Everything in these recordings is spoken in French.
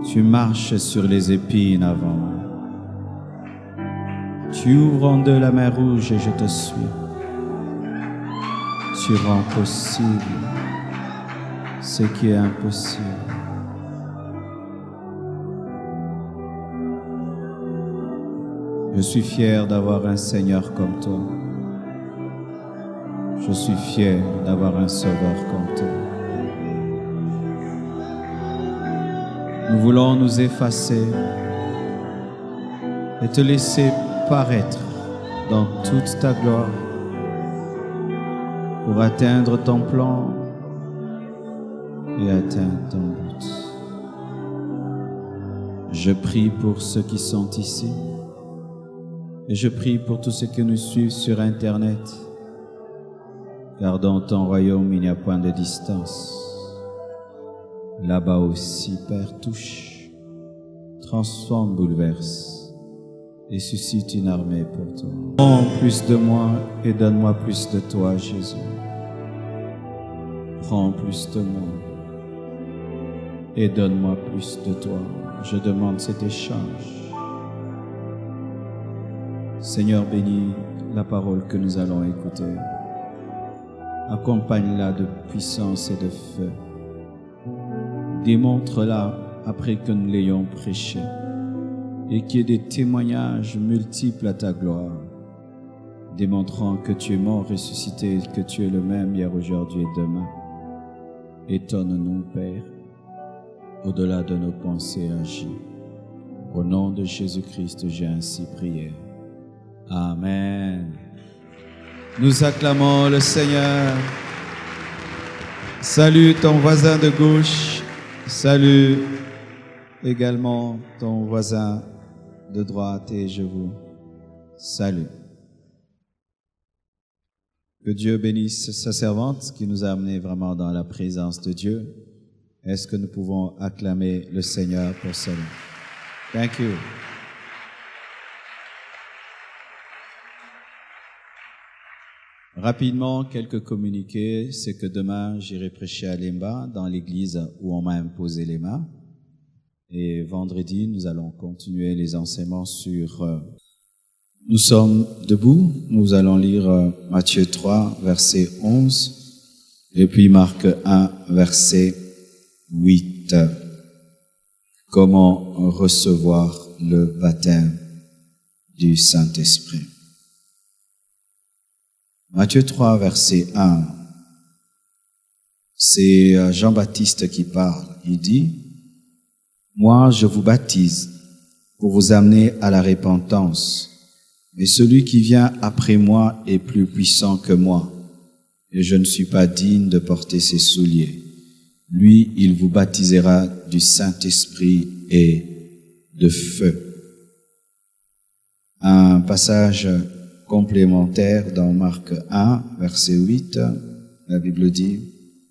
Tu marches sur les épines avant moi. Tu ouvres en deux la mer rouge et je te suis. Tu rends possible ce qui est impossible. Je suis fier d'avoir un Seigneur comme toi. Je suis fier d'avoir un Sauveur comme toi. Nous voulons nous effacer et te laisser paraître dans toute ta gloire pour atteindre ton plan et atteindre ton but. Je prie pour ceux qui sont ici et je prie pour tous ceux qui nous suivent sur Internet, car dans ton royaume il n'y a point de distance. Là-bas aussi, Père, touche, transforme, bouleverse et suscite une armée pour toi. Prends plus de moi et donne-moi plus de toi, Jésus. Prends plus de moi et donne-moi plus de toi. Je demande cet échange. Seigneur, bénis la parole que nous allons écouter. Accompagne-la de puissance et de feu. Démontre-la après que nous l'ayons prêché et qu'il y ait des témoignages multiples à ta gloire, démontrant que tu es mort, ressuscité, que tu es le même hier, aujourd'hui et demain. Étonne-nous, Père, au-delà de nos pensées agies. Au nom de Jésus-Christ, j'ai ainsi prié. Amen. Nous acclamons le Seigneur. Salue ton voisin de gauche. Salue également ton voisin de droite et je vous salue. Que Dieu bénisse sa servante qui nous a amenés vraiment dans la présence de Dieu. Est-ce que nous pouvons acclamer le Seigneur pour cela? Thank you. Rapidement, quelques communiqués. C'est que demain, j'irai prêcher à Lemba, dans l'église où on m'a imposé les mains. Et vendredi, nous allons continuer les enseignements sur... Nous sommes debout. Nous allons lire Matthieu 3, verset 11. Et puis Marc 1, verset 8. Comment recevoir le baptême du Saint-Esprit. Matthieu 3, verset 1, c'est Jean-Baptiste qui parle. Il dit, « Moi, je vous baptise pour vous amener à la repentance, mais celui qui vient après moi est plus puissant que moi, et je ne suis pas digne de porter ses souliers. Lui, il vous baptisera du Saint-Esprit et de feu. » Un passage complémentaire dans Marc 1, verset 8, la Bible dit,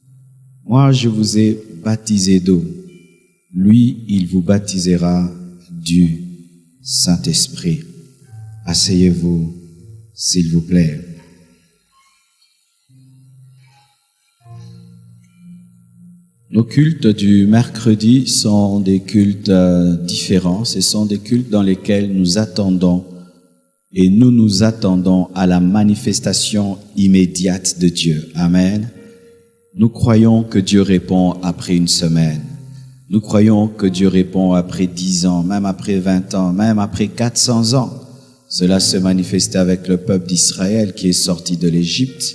« Moi, je vous ai baptisé d'eau. Lui, il vous baptisera du Saint-Esprit. » Asseyez-vous, s'il vous plaît. Nos cultes du mercredi sont des cultes différents. Ce sont des cultes dans lesquels nous attendons et nous attendons à la manifestation immédiate de Dieu. Amen. Nous croyons que Dieu répond après une semaine. Nous croyons que Dieu répond après 10 ans, même après 20 ans, même après 400 ans. Cela se manifestait avec le peuple d'Israël qui est sorti de l'Égypte.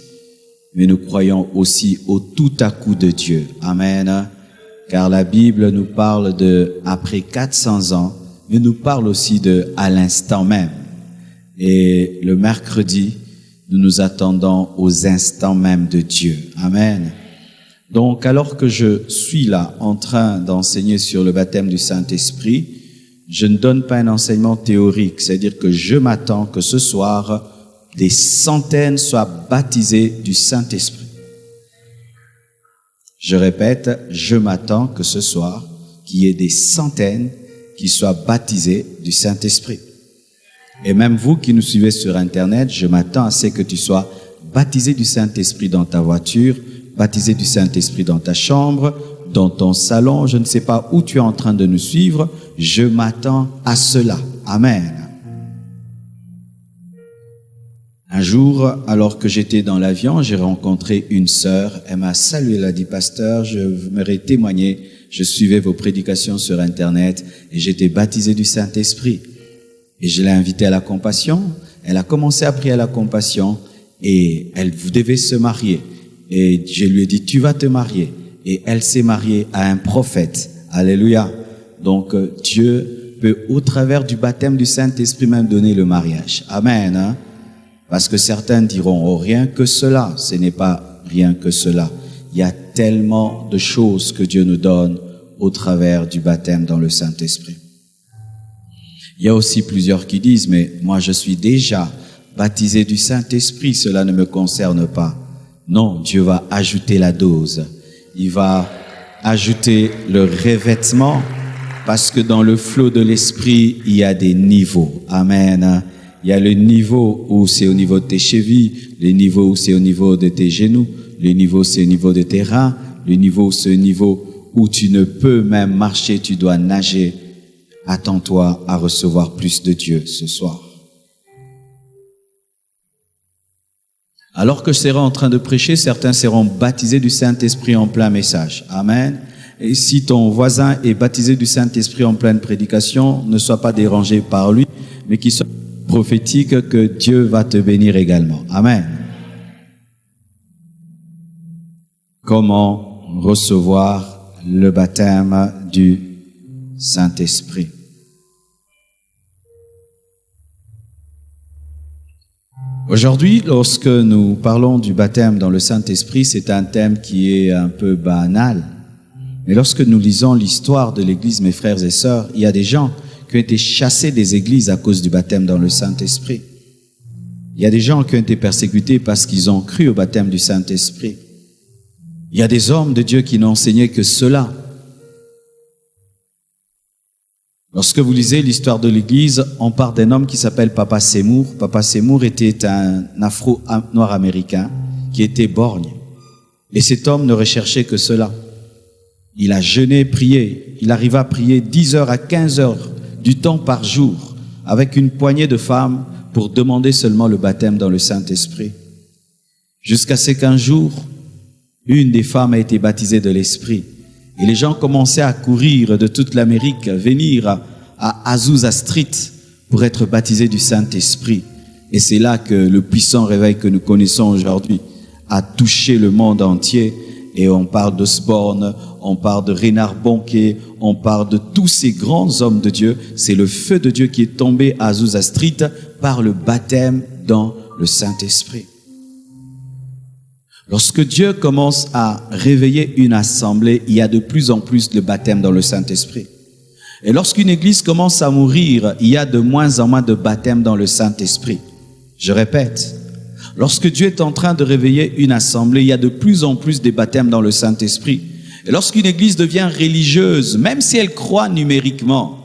Mais nous croyons aussi au tout à coup de Dieu. Amen. Car la Bible nous parle de après 400 ans, mais nous parle aussi de à l'instant même. Et le mercredi, nous nous attendons aux instants même de Dieu. Amen. Donc, alors que je suis là en train d'enseigner sur le baptême du Saint-Esprit, je ne donne pas un enseignement théorique, c'est-à-dire que je m'attends que ce soir, des centaines soient baptisés du Saint-Esprit. Je répète, je m'attends que ce soir, qu'il y ait des centaines qui soient baptisés du Saint-Esprit. Et même vous qui nous suivez sur Internet, je m'attends à ce que tu sois baptisé du Saint-Esprit dans ta voiture, baptisé du Saint-Esprit dans ta chambre, dans ton salon, je ne sais pas où tu es en train de nous suivre, je m'attends à cela. Amen. Un jour, alors que j'étais dans l'avion, j'ai rencontré une sœur. Elle m'a salué, elle a dit, pasteur, je voudrais témoigner. Je suivais vos prédications sur Internet et j'étais baptisé du Saint-Esprit. Et je l'ai invitée à la compassion. Elle a commencé à prier à la compassion et elle devait se marier. Et je lui ai dit, tu vas te marier. Et elle s'est mariée à un prophète. Alléluia. Donc Dieu peut, au travers du baptême du Saint-Esprit, même donner le mariage. Amen. Hein? Parce que certains diront, oh, rien que cela. Ce n'est pas rien que cela. Il y a tellement de choses que Dieu nous donne au travers du baptême dans le Saint-Esprit. Il y a aussi plusieurs qui disent, mais moi je suis déjà baptisé du Saint-Esprit, cela ne me concerne pas. Non, Dieu va ajouter la dose. Il va ajouter le revêtement, parce que dans le flot de l'Esprit, il y a des niveaux. Amen. Il y a le niveau où c'est au niveau de tes chevilles, le niveau où c'est au niveau de tes genoux, le niveau c'est au niveau de tes reins, le niveau c'est au niveau où tu ne peux même marcher, tu dois nager. Attends-toi à recevoir plus de Dieu ce soir. Alors que je serai en train de prêcher, certains seront baptisés du Saint-Esprit en plein message. Amen. Et si ton voisin est baptisé du Saint-Esprit en pleine prédication, ne sois pas dérangé par lui, mais qu'il soit prophétique que Dieu va te bénir également. Amen. Comment recevoir le baptême du Saint-Esprit? Aujourd'hui, lorsque nous parlons du baptême dans le Saint-Esprit, c'est un thème qui est un peu banal. Mais lorsque nous lisons l'histoire de l'Église, mes frères et sœurs, il y a des gens qui ont été chassés des églises à cause du baptême dans le Saint-Esprit. Il y a des gens qui ont été persécutés parce qu'ils ont cru au baptême du Saint-Esprit. Il y a des hommes de Dieu qui n'ont enseigné que cela. Lorsque vous lisez l'histoire de l'Église, on parle d'un homme qui s'appelle Papa Seymour. Papa Seymour était un afro-noir américain qui était borgne. Et cet homme ne recherchait que cela. Il a jeûné, prié. Il arriva à prier 10 heures à 15 heures du temps par jour avec une poignée de femmes pour demander seulement le baptême dans le Saint-Esprit. Jusqu'à ce qu'un jour, une des femmes a été baptisée de l'Esprit. Et les gens commençaient à courir de toute l'Amérique, venir à Azusa Street pour être baptisés du Saint-Esprit. Et c'est là que le puissant réveil que nous connaissons aujourd'hui a touché le monde entier. Et on parle d'Osborne, on parle de Reinhard Bonnke, on parle de tous ces grands hommes de Dieu. C'est le feu de Dieu qui est tombé à Azusa Street par le baptême dans le Saint-Esprit. Lorsque Dieu commence à réveiller une assemblée, il y a de plus en plus de baptême dans le Saint-Esprit. Et lorsqu'une église commence à mourir, il y a de moins en moins de baptême dans le Saint-Esprit. Je répète, lorsque Dieu est en train de réveiller une assemblée, il y a de plus en plus de baptême dans le Saint-Esprit. Et lorsqu'une église devient religieuse, même si elle croit numériquement,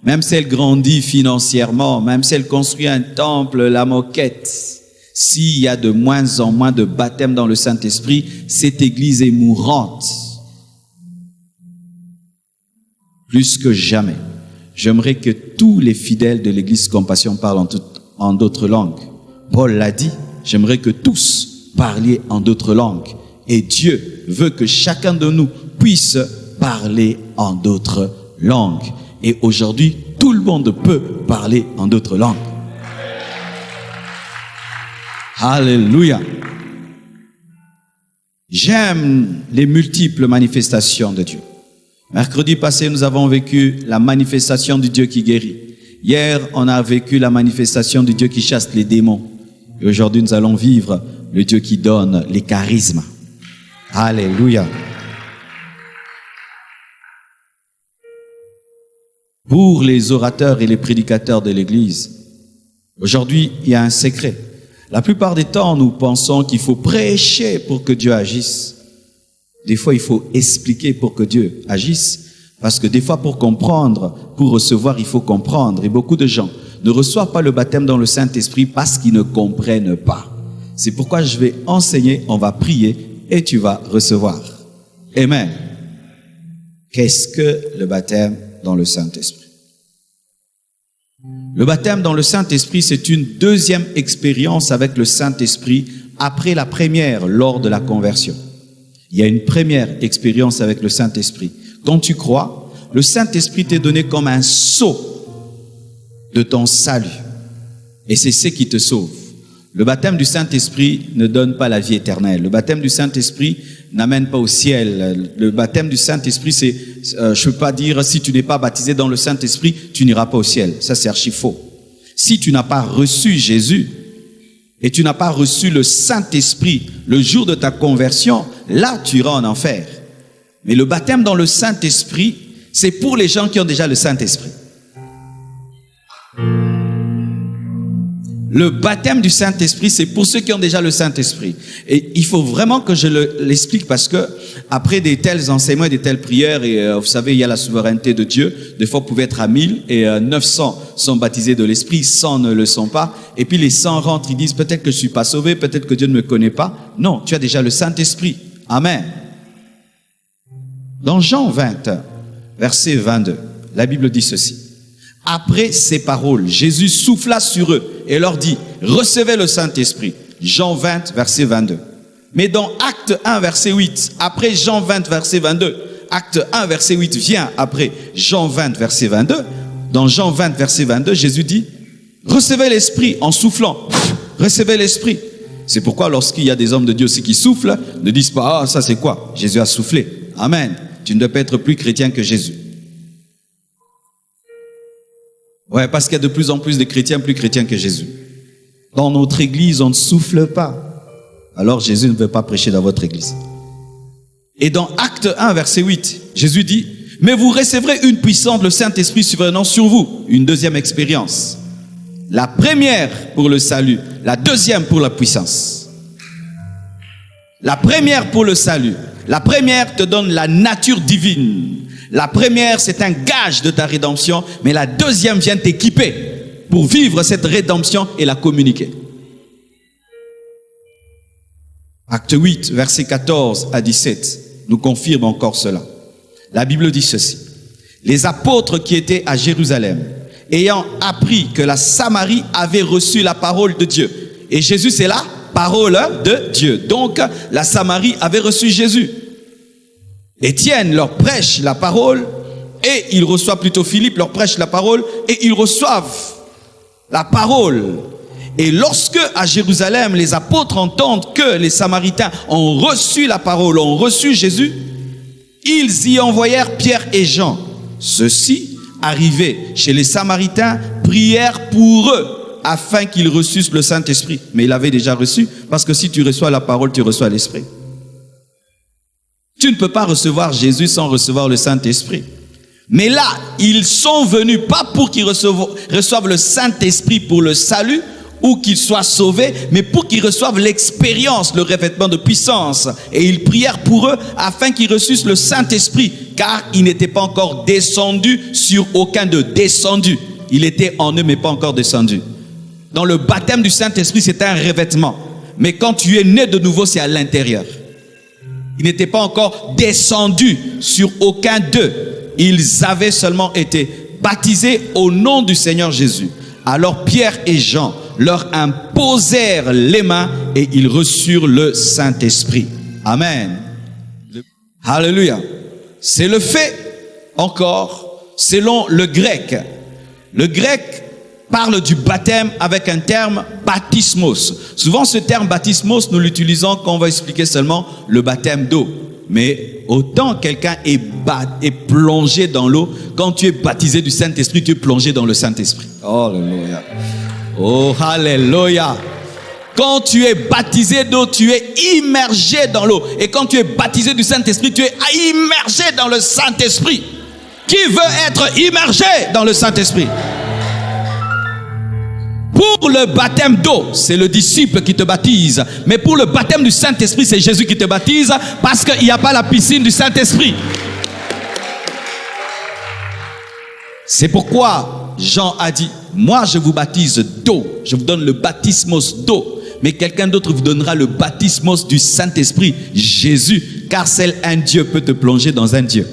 même si elle grandit financièrement, même si elle construit un temple, la moquette, s'il y a de moins en moins de baptême dans le Saint-Esprit, cette église est mourante. Plus que jamais, j'aimerais que tous les fidèles de l'église Compassion parlent en d'autres langues. Paul l'a dit, j'aimerais que tous parliez en d'autres langues. Et Dieu veut que chacun de nous puisse parler en d'autres langues. Et aujourd'hui, tout le monde peut parler en d'autres langues. Alléluia. J'aime les multiples manifestations de Dieu. Mercredi passé, nous avons vécu la manifestation du Dieu qui guérit. Hier, on a vécu la manifestation du Dieu qui chasse les démons. Et aujourd'hui, nous allons vivre le Dieu qui donne les charismes. Alléluia. Pour les orateurs et les prédicateurs de l'Église, aujourd'hui, il y a un secret. La plupart des temps, nous pensons qu'il faut prêcher pour que Dieu agisse. Des fois, il faut expliquer pour que Dieu agisse. Parce que des fois, pour comprendre, pour recevoir, il faut comprendre. Et beaucoup de gens ne reçoivent pas le baptême dans le Saint-Esprit parce qu'ils ne comprennent pas. C'est pourquoi je vais enseigner, on va prier et tu vas recevoir. Amen. Qu'est-ce que le baptême dans le Saint-Esprit? Le baptême dans le Saint-Esprit, c'est une deuxième expérience avec le Saint-Esprit après la première lors de la conversion. Il y a une première expérience avec le Saint-Esprit. Quand tu crois, le Saint-Esprit t'est donné comme un sceau de ton salut. Et c'est ce qui te sauve. Le baptême du Saint-Esprit ne donne pas la vie éternelle. Le baptême du Saint-Esprit n'amène pas au ciel. Le baptême du Saint-Esprit, c'est, je peux pas dire, si tu n'es pas baptisé dans le Saint-Esprit, tu n'iras pas au ciel. Ça, c'est archi faux. Si tu n'as pas reçu Jésus et tu n'as pas reçu le Saint-Esprit le jour de ta conversion, là, tu iras en enfer. Mais le baptême dans le Saint-Esprit, c'est pour les gens qui ont déjà le Saint-Esprit. Le baptême du Saint-Esprit, c'est pour ceux qui ont déjà le Saint-Esprit. Et il faut vraiment que je l'explique parce que après des tels enseignements et des telles prières, et vous savez, il y a la souveraineté de Dieu. Des fois, vous pouvez être à 1000 et 900 sont baptisés de l'Esprit, 100 ne le sont pas. Et puis les 100 rentrent, ils disent peut-être que je suis pas sauvé, peut-être que Dieu ne me connaît pas. Non, tu as déjà le Saint-Esprit. Amen. Dans Jean 20, verset 22, la Bible dit ceci. Après ces paroles, Jésus souffla sur eux et leur dit, recevez le Saint-Esprit. Jean 20, verset 22. Mais dans Acte 1, verset 8, après Jean 20, verset 22, Acte 1, verset 8 vient après Jean 20, verset 22. Dans Jean 20, verset 22, Jésus dit, recevez l'Esprit en soufflant. Recevez l'Esprit. C'est pourquoi lorsqu'il y a des hommes de Dieu aussi qui soufflent, ne disent pas, ah, ça c'est quoi? Jésus a soufflé. Amen. Tu ne dois pas être plus chrétien que Jésus. Ouais, parce qu'il y a de plus en plus de chrétiens plus chrétiens que Jésus. Dans notre église, on ne souffle pas. Alors Jésus ne veut pas prêcher dans votre église. Et dans Acte 1, verset 8, Jésus dit, mais vous recevrez une puissance, le Saint-Esprit survenant sur vous. Une deuxième expérience. La première pour le salut, la deuxième pour la puissance. La première pour le salut. La première te donne la nature divine. La première, c'est un gage de ta rédemption, mais la deuxième vient t'équiper pour vivre cette rédemption et la communiquer. Acte 8, versets 14 à 17, nous confirme encore cela. La Bible dit ceci. Les apôtres qui étaient à Jérusalem, ayant appris que la Samarie avait reçu la parole de Dieu. Et Jésus, c'est la parole de Dieu. Donc, la Samarie avait reçu Jésus. Étienne leur prêche la parole et ils reçoivent plutôt Philippe leur prêche la parole et ils reçoivent la parole. Et lorsque à Jérusalem les apôtres entendent que les Samaritains ont reçu la parole, ont reçu Jésus, ils y envoyèrent Pierre et Jean. Ceux-ci, arrivés chez les Samaritains, prièrent pour eux afin qu'ils reçussent le Saint-Esprit. Mais ils l'avaient déjà reçu parce que si tu reçois la parole, tu reçois l'Esprit. Tu ne peux pas recevoir Jésus sans recevoir le Saint-Esprit. Mais là, ils sont venus pas pour qu'ils reçoivent le Saint-Esprit pour le salut ou qu'ils soient sauvés, mais pour qu'ils reçoivent l'expérience, le revêtement de puissance. Et ils prièrent pour eux afin qu'ils reçussent le Saint-Esprit, car il n'était pas encore descendu sur aucun d'eux. Descendu. Il était en eux, mais pas encore descendu. Dans le baptême du Saint-Esprit, c'est un revêtement. Mais quand tu es né de nouveau, c'est à l'intérieur. Il n'était pas encore descendu sur aucun d'eux. Ils avaient seulement été baptisés au nom du Seigneur Jésus. Alors Pierre et Jean leur imposèrent les mains et ils reçurent le Saint-Esprit. Amen. Alléluia. C'est le fait encore selon le grec. Le grec parle du baptême avec un terme baptismos. Souvent ce terme baptismos, nous l'utilisons quand on va expliquer seulement le baptême d'eau. Mais autant quelqu'un est plongé dans l'eau, quand tu es baptisé du Saint-Esprit, tu es plongé dans le Saint-Esprit. Oh, alléluia. Oh, alléluia. Quand tu es baptisé d'eau, tu es immergé dans l'eau. Et quand tu es baptisé du Saint-Esprit, tu es immergé dans le Saint-Esprit. Qui veut être immergé dans le Saint-Esprit? Pour le baptême d'eau, c'est le disciple qui te baptise. Mais pour le baptême du Saint-Esprit, c'est Jésus qui te baptise parce qu'il n'y a pas la piscine du Saint-Esprit. C'est pourquoi Jean a dit, moi je vous baptise d'eau. Je vous donne le baptismos d'eau. Mais quelqu'un d'autre vous donnera le baptismos du Saint-Esprit, Jésus. Car seul un Dieu peut te plonger dans un Dieu.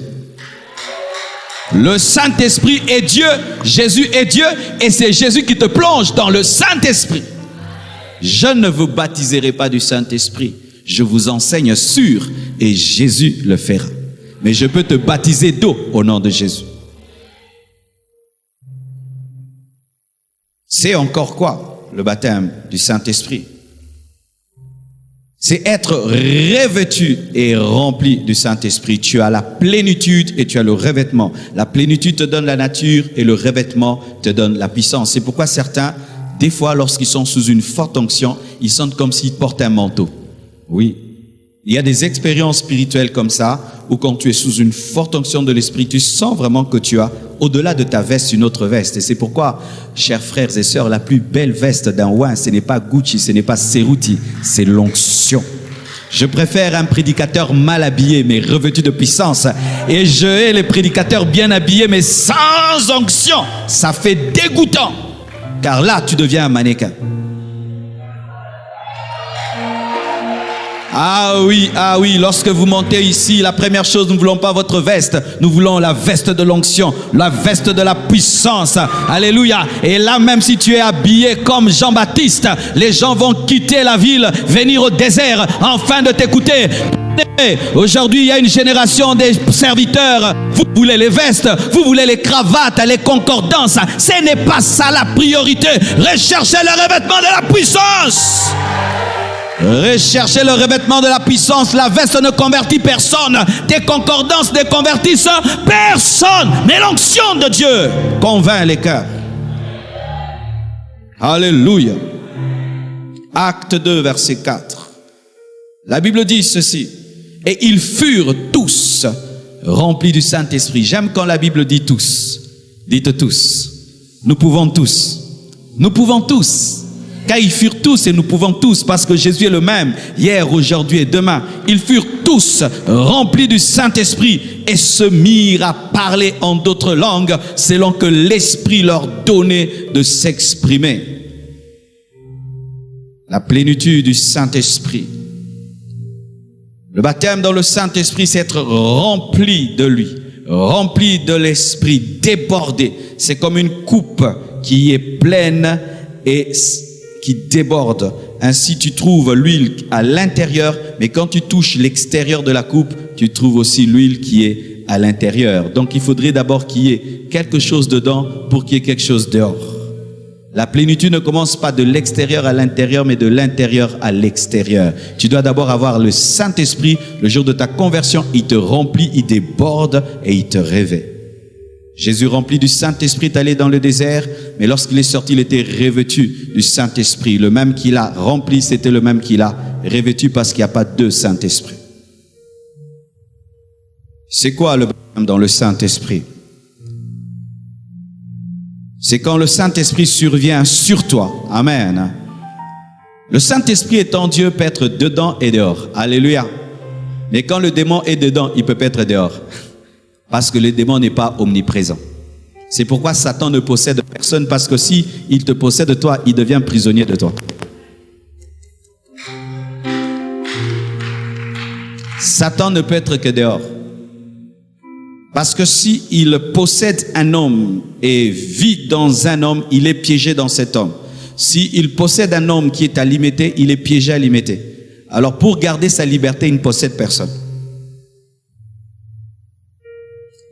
Le Saint-Esprit est Dieu, Jésus est Dieu, et c'est Jésus qui te plonge dans le Saint-Esprit. Je ne vous baptiserai pas du Saint-Esprit, je vous enseigne sur, et Jésus le fera. Mais je peux te baptiser d'eau au nom de Jésus. C'est encore quoi, le baptême du Saint-Esprit? C'est être revêtu et rempli du Saint-Esprit. Tu as la plénitude et tu as le revêtement. La plénitude te donne la nature et le revêtement te donne la puissance. C'est pourquoi certains, des fois, lorsqu'ils sont sous une forte onction, ils sentent comme s'ils portent un manteau. Oui. Il y a des expériences spirituelles comme ça, où quand tu es sous une forte onction de l'Esprit, tu sens vraiment que tu as, au-delà de ta veste, une autre veste. Et c'est pourquoi, chers frères et sœurs, la plus belle veste d'un ouin, ce n'est pas Gucci, ce n'est pas Cerruti, c'est l'onction. Je préfère un prédicateur mal habillé, mais revêtu de puissance. Et je hais les prédicateurs bien habillés, mais sans onction. Ça fait dégoûtant. Car là, tu deviens un mannequin. Ah oui, lorsque vous montez ici, la première chose, nous ne voulons pas votre veste, nous voulons la veste de l'onction, la veste de la puissance. Alléluia. Et là, même si tu es habillé comme Jean-Baptiste, les gens vont quitter la ville, venir au désert, afin de t'écouter. Aujourd'hui, il y a une génération des serviteurs. Vous voulez les vestes, vous voulez les cravates, les concordances. Ce n'est pas ça la priorité. Recherchez le revêtement de la puissance. Recherchez le revêtement de la puissance. La veste ne convertit personne. Tes concordances ne convertissent personne. Mais l'onction de Dieu convainc les cœurs. Alléluia. Acte 2, verset 4. La Bible dit ceci. Et ils furent tous remplis du Saint-Esprit. J'aime quand la Bible dit tous. Dites tous. Nous pouvons tous. Nous pouvons tous. Car ils furent tous et nous pouvons tous, parce que Jésus est le même, hier, aujourd'hui et demain. Ils furent tous remplis du Saint-Esprit et se mirent à parler en d'autres langues, selon que l'Esprit leur donnait de s'exprimer. La plénitude du Saint-Esprit. Le baptême dans le Saint-Esprit, c'est être rempli de lui, rempli de l'Esprit, débordé. C'est comme une coupe qui est pleine et qui déborde. Ainsi, tu trouves l'huile à l'intérieur, mais quand tu touches l'extérieur de la coupe, tu trouves aussi l'huile qui est à l'intérieur. Donc, il faudrait d'abord qu'il y ait quelque chose dedans pour qu'il y ait quelque chose dehors. La plénitude ne commence pas de l'extérieur à l'intérieur, mais de l'intérieur à l'extérieur. Tu dois d'abord avoir le Saint-Esprit. Le jour de ta conversion, il te remplit, il déborde et il te revêt. Jésus, rempli du Saint-Esprit, est allé dans le désert, mais lorsqu'il est sorti, il était revêtu du Saint-Esprit. Le même qu'il a rempli, c'était le même qu'il a revêtu, parce qu'il n'y a pas deux Saint-Esprits. C'est quoi le baptême dans le Saint-Esprit? C'est quand le Saint-Esprit survient sur toi. Amen. Le Saint-Esprit étant Dieu peut être dedans et dehors. Alléluia. Mais quand le démon est dedans, il peut pas être dehors. Parce que le démon n'est pas omniprésent. C'est pourquoi Satan ne possède personne, parce que si il te possède toi, il devient prisonnier de toi. Satan ne peut être que dehors. Parce que si il possède un homme et vit dans un homme, il est piégé dans cet homme. Si il possède un homme qui est à limiter, il est piégé à limiter. Alors pour garder sa liberté, il ne possède personne.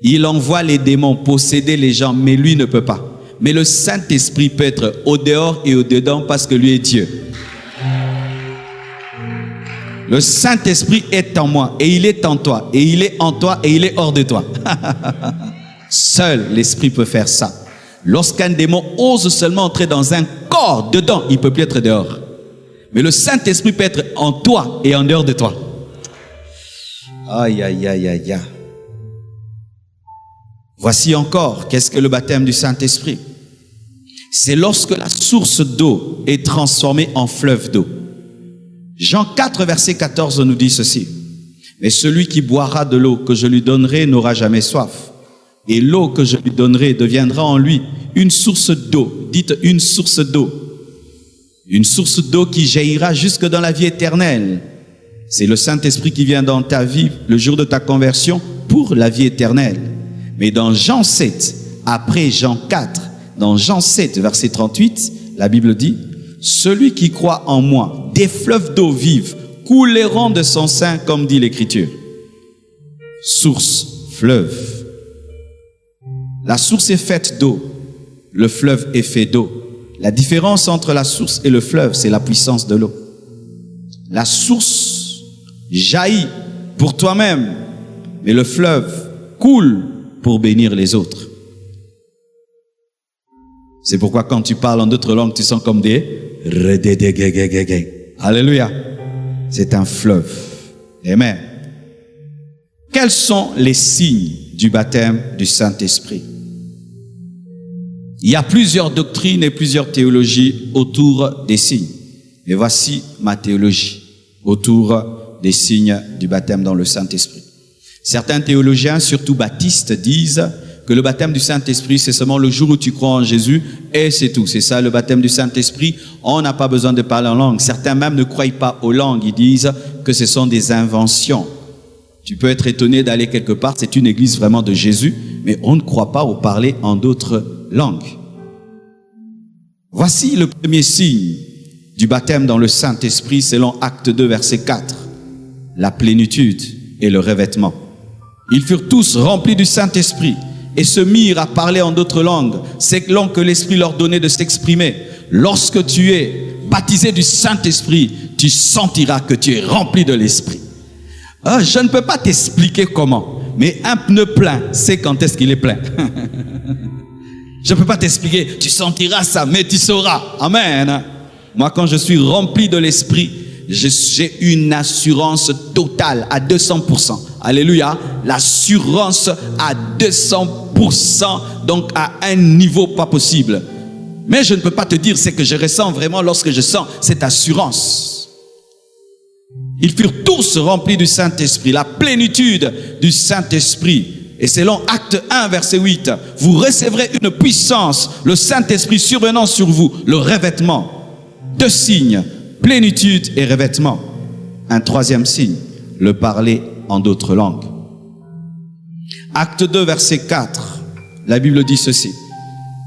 Il envoie les démons posséder les gens, mais lui ne peut pas. Mais le Saint-Esprit peut être au dehors et au dedans, parce que lui est Dieu. Le Saint-Esprit est en moi et il est en toi, et il est en toi et il est hors de toi. Seul l'Esprit peut faire ça. Lorsqu'un démon ose seulement entrer dans un corps dedans, il ne peut plus être dehors. Mais le Saint-Esprit peut être en toi et en dehors de toi. Aïe, aïe, aïe, aïe, aïe. Voici encore, qu'est-ce que le baptême du Saint-Esprit? C'est lorsque la source d'eau est transformée en fleuve d'eau. Jean 4, verset 14 nous dit ceci. Mais celui qui boira de l'eau que je lui donnerai n'aura jamais soif. Et l'eau que je lui donnerai deviendra en lui une source d'eau. Dites une source d'eau. Une source d'eau qui jaillira jusque dans la vie éternelle. C'est le Saint-Esprit qui vient dans ta vie le jour de ta conversion pour la vie éternelle. Mais dans Jean 7, après Jean 4, dans Jean 7, verset 38, la Bible dit, « Celui qui croit en moi, des fleuves d'eau vive couleront de son sein, comme dit l'Écriture. » Source, fleuve. La source est faite d'eau, le fleuve est fait d'eau. La différence entre la source et le fleuve, c'est la puissance de l'eau. La source jaillit pour toi-même, mais le fleuve coule pour bénir les autres. C'est pourquoi quand tu parles en d'autres langues, tu sens comme des... Alléluia. C'est un fleuve. Amen. Quels sont les signes du baptême du Saint-Esprit? Il y a plusieurs doctrines et plusieurs théologies autour des signes. Et voici ma théologie autour des signes du baptême dans le Saint-Esprit. Certains théologiens, surtout baptistes, disent que le baptême du Saint-Esprit, c'est seulement le jour où tu crois en Jésus et c'est tout. C'est ça le baptême du Saint-Esprit. On n'a pas besoin de parler en langue. Certains même ne croient pas aux langues. Ils disent que ce sont des inventions. Tu peux être étonné d'aller quelque part, c'est une église vraiment de Jésus, mais on ne croit pas au parler en d'autres langues. Voici le premier signe du baptême dans le Saint-Esprit selon Acte 2, verset 4. La plénitude et le revêtement. Ils furent tous remplis du Saint-Esprit et se mirent à parler en d'autres langues, selon que l'Esprit leur donnait de s'exprimer. Lorsque tu es baptisé du Saint-Esprit, tu sentiras que tu es rempli de l'Esprit. Je ne peux pas t'expliquer comment, mais un pneu plein, c'est quand est-ce qu'il est plein. Je ne peux pas t'expliquer, tu sentiras ça, mais tu sauras. Amen. Moi, quand je suis rempli de l'Esprit, j'ai une assurance totale à 200%. Alléluia. L'assurance à 200%, donc à un niveau pas possible. Mais je ne peux pas te dire ce que je ressens vraiment lorsque je sens cette assurance. Ils furent tous remplis du Saint-Esprit, la plénitude du Saint-Esprit. Et selon Acte 1, verset 8, vous recevrez une puissance, le Saint-Esprit survenant sur vous, le revêtement. 2 signes, plénitude et revêtement. Un troisième signe, le parler en d'autres langues. Acte 2, verset 4, la Bible dit ceci.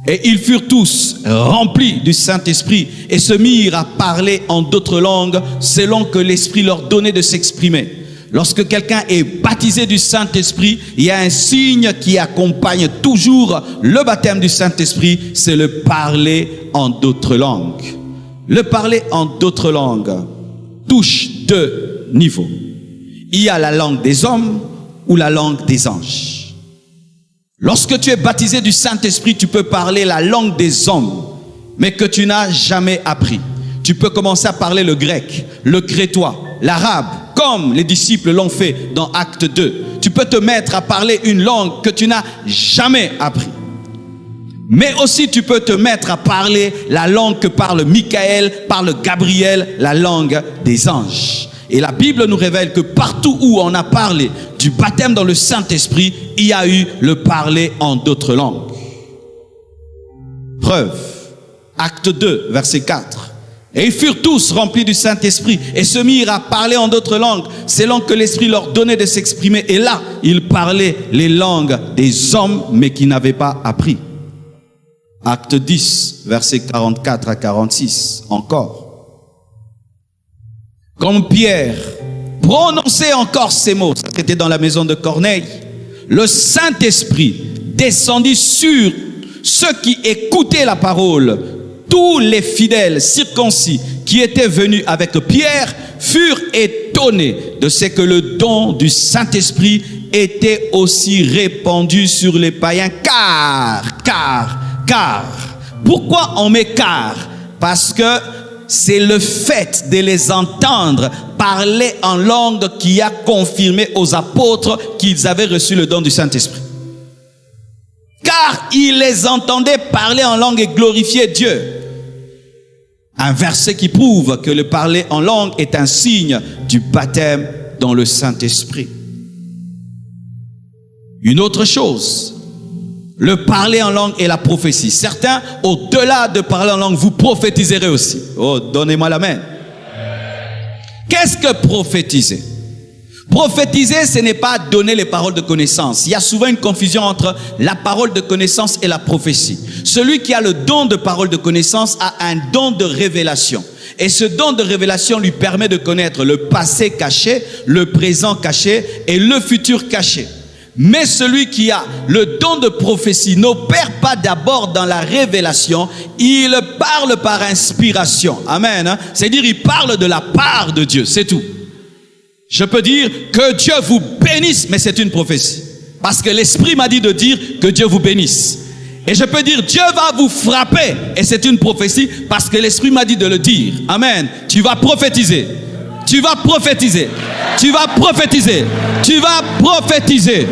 Et ils furent tous remplis du Saint-Esprit et se mirent à parler en d'autres langues selon que l'Esprit leur donnait de s'exprimer. Lorsque quelqu'un est baptisé du Saint-Esprit, il y a un signe qui accompagne toujours le baptême du Saint-Esprit, c'est le parler en d'autres langues. Le parler en d'autres langues touche 2 niveaux. Il y a la langue des hommes ou la langue des anges. Lorsque tu es baptisé du Saint-Esprit, tu peux parler la langue des hommes, mais que tu n'as jamais appris. Tu peux commencer à parler le grec, le crétois, l'arabe, comme les disciples l'ont fait dans Acte 2. Tu peux te mettre à parler une langue que tu n'as jamais appris. Mais aussi tu peux te mettre à parler la langue que parle Michael, parle Gabriel, la langue des anges. Et la Bible nous révèle que partout où on a parlé du baptême dans le Saint-Esprit, il y a eu le parler en d'autres langues. Preuve, Acte 2, verset 4. Et ils furent tous remplis du Saint-Esprit et se mirent à parler en d'autres langues, selon que l'Esprit leur donnait de s'exprimer. Et là, ils parlaient les langues des hommes, mais qui n'avaient pas appris. Acte 10, versets 44 à 46, encore. Comme Pierre prononçait encore ces mots, ça c'était dans la maison de Corneille, le Saint-Esprit descendit sur ceux qui écoutaient la parole. Tous les fidèles circoncis qui étaient venus avec Pierre furent étonnés de ce que le don du Saint-Esprit était aussi répandu sur les païens. Car. Pourquoi on met car? Parce que c'est le fait de les entendre parler en langue qui a confirmé aux apôtres qu'ils avaient reçu le don du Saint-Esprit. Car ils les entendaient parler en langue et glorifier Dieu. Un verset qui prouve que le parler en langue est un signe du baptême dans le Saint-Esprit. Une autre chose, le parler en langue et la prophétie. Certains, au-delà de parler en langue, vous prophétiserez aussi. Oh, donnez-moi la main. Qu'est-ce que prophétiser? Prophétiser, ce n'est pas donner les paroles de connaissance. Il y a souvent une confusion entre la parole de connaissance et la prophétie. Celui qui a le don de parole de connaissance a un don de révélation. Et ce don de révélation lui permet de connaître le passé caché, le présent caché et le futur caché. Mais celui qui a le don de prophétie n'opère pas d'abord dans la révélation, il parle par inspiration. Amen. C'est-à-dire, il parle de la part de Dieu, c'est tout. Je peux dire que Dieu vous bénisse, mais c'est une prophétie. Parce que l'Esprit m'a dit de dire que Dieu vous bénisse. Et je peux dire Dieu va vous frapper, et c'est une prophétie parce que l'Esprit m'a dit de le dire. Amen. Tu vas prophétiser. Tu vas prophétiser. Tu vas prophétiser. Tu vas prophétiser.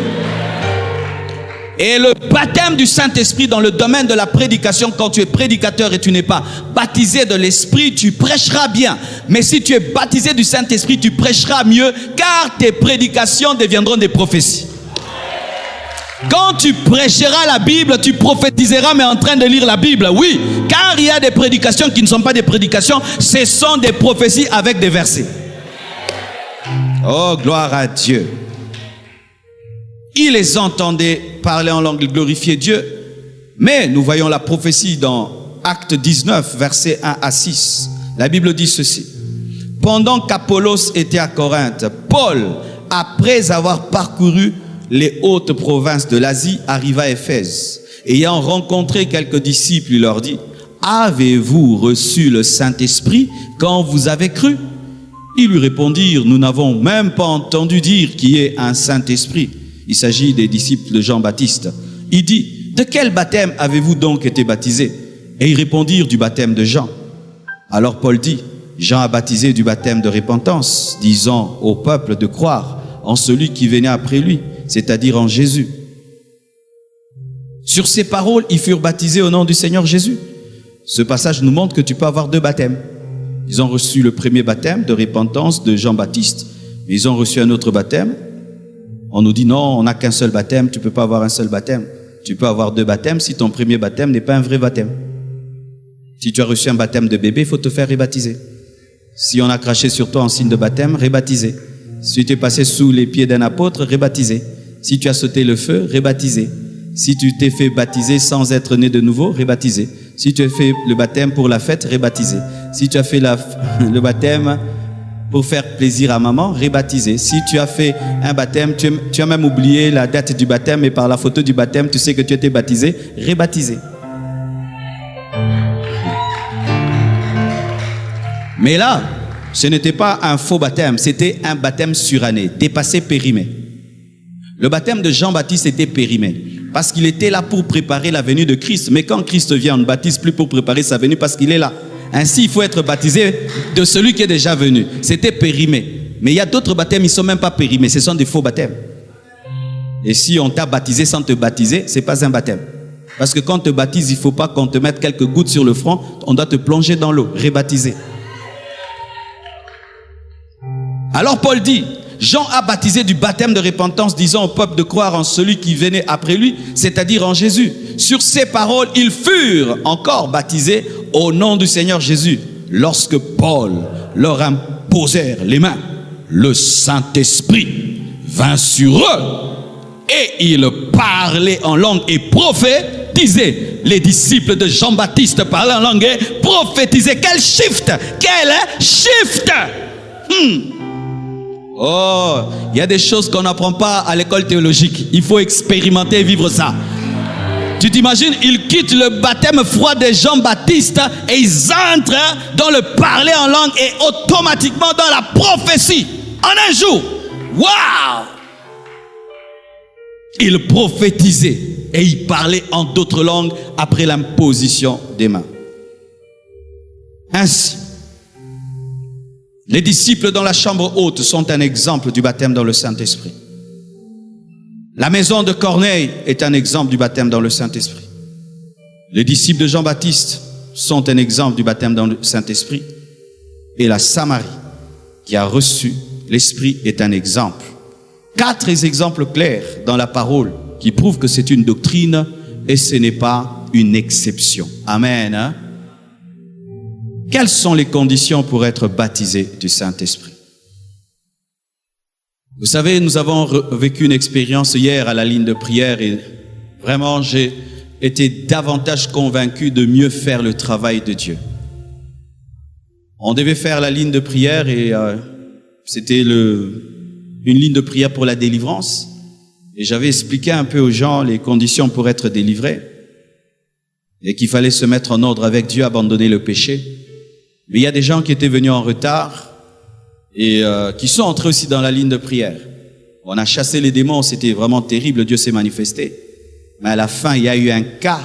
Et le baptême du Saint-Esprit dans le domaine de la prédication, quand tu es prédicateur et tu n'es pas baptisé de l'Esprit, tu prêcheras bien. Mais si tu es baptisé du Saint-Esprit, tu prêcheras mieux, car tes prédications deviendront des prophéties. Quand tu prêcheras la Bible, tu prophétiseras mais en train de lire la Bible. Oui, car il y a des prédications qui ne sont pas des prédications, ce sont des prophéties avec des versets. Oh, gloire à Dieu. Ils les entendaient parler en langue, glorifier Dieu. Mais nous voyons la prophétie dans Acte 19, versets 1 à 6. La Bible dit ceci. Pendant qu'Apollos était à Corinthe, Paul, après avoir parcouru les hautes provinces de l'Asie, arriva à Éphèse. Ayant rencontré quelques disciples, il leur dit, « Avez-vous reçu le Saint-Esprit quand vous avez cru ?» Ils lui répondirent, « Nous n'avons même pas entendu dire qu'il y ait un Saint-Esprit. » Il s'agit des disciples de Jean-Baptiste. Il dit, « De quel baptême avez-vous donc été baptisés ?» Et ils répondirent, « Du baptême de Jean. » Alors Paul dit, « Jean a baptisé du baptême de repentance, disant au peuple de croire en celui qui venait après lui, c'est-à-dire en Jésus. » Sur ces paroles, ils furent baptisés au nom du Seigneur Jésus. Ce passage nous montre que tu peux avoir deux baptêmes. Ils ont reçu le premier baptême de repentance de Jean-Baptiste. Mais ils ont reçu un autre baptême. On nous dit non, on n'a qu'un seul baptême, tu ne peux pas avoir un seul baptême. Tu peux avoir deux baptêmes si ton premier baptême n'est pas un vrai baptême. Si tu as reçu un baptême de bébé, il faut te faire rebaptiser. Si on a craché sur toi en signe de baptême, rebaptiser. Si tu es passé sous les pieds d'un apôtre, rebaptiser. Si tu as sauté le feu, rebaptiser. Si tu t'es fait baptiser sans être né de nouveau, rebaptiser. Si tu as fait le baptême pour la fête, rebaptiser. Si tu as fait le baptême pour faire plaisir à maman, rebaptiser. Si tu as fait un baptême, tu as même oublié la date du baptême et par la photo du baptême, tu sais que tu étais baptisé, rebaptiser. Mais là, ce n'était pas un faux baptême, c'était un baptême suranné, dépassé, périmé. Le baptême de Jean-Baptiste était périmé, parce qu'il était là pour préparer la venue de Christ. Mais quand Christ vient, on ne baptise plus pour préparer sa venue parce qu'il est là. Ainsi, il faut être baptisé de celui qui est déjà venu. C'était périmé. Mais il y a d'autres baptêmes, ils ne sont même pas périmés, ce sont des faux baptêmes. Et si on t'a baptisé sans te baptiser, ce n'est pas un baptême. Parce que quand on te baptise, il ne faut pas qu'on te mette quelques gouttes sur le front, on doit te plonger dans l'eau, rebaptiser. Alors Paul dit, Jean a baptisé du baptême de repentance, disant au peuple de croire en celui qui venait après lui, c'est-à-dire en Jésus. Sur ces paroles, ils furent encore baptisés au nom du Seigneur Jésus. Lorsque Paul leur imposèrent les mains, le Saint-Esprit vint sur eux et ils parlaient en langue et prophétisaient. Les disciples de Jean-Baptiste parlaient en langue et prophétisaient. Quel shift! Quel shift! Oh, il y a des choses qu'on n'apprend pas à l'école théologique. Il faut expérimenter et vivre ça. Tu t'imagines, ils quittent le baptême froid de Jean-Baptiste et ils entrent dans le parler en langue et automatiquement dans la prophétie. En un jour. Waouh! Ils prophétisaient et ils parlaient en d'autres langues après l'imposition des mains. Ainsi, les disciples dans la chambre haute sont un exemple du baptême dans le Saint-Esprit. La maison de Corneille est un exemple du baptême dans le Saint-Esprit. Les disciples de Jean-Baptiste sont un exemple du baptême dans le Saint-Esprit. Et la Samarie, qui a reçu l'Esprit, est un exemple. 4 exemples clairs dans la parole qui prouvent que c'est une doctrine et ce n'est pas une exception. Amen. Hein? Quelles sont les conditions pour être baptisé du Saint-Esprit? Vous savez, nous avons vécu une expérience hier à la ligne de prière et vraiment j'ai été davantage convaincu de mieux faire le travail de Dieu. On devait faire la ligne de prière et c'était une ligne de prière pour la délivrance. Et j'avais expliqué un peu aux gens les conditions pour être délivrés et qu'il fallait se mettre en ordre avec Dieu, abandonner le péché. Mais il y a des gens qui étaient venus en retard et qui sont entrés aussi dans la ligne de prière. On a chassé les démons, c'était vraiment terrible, Dieu s'est manifesté. Mais à la fin, il y a eu un cas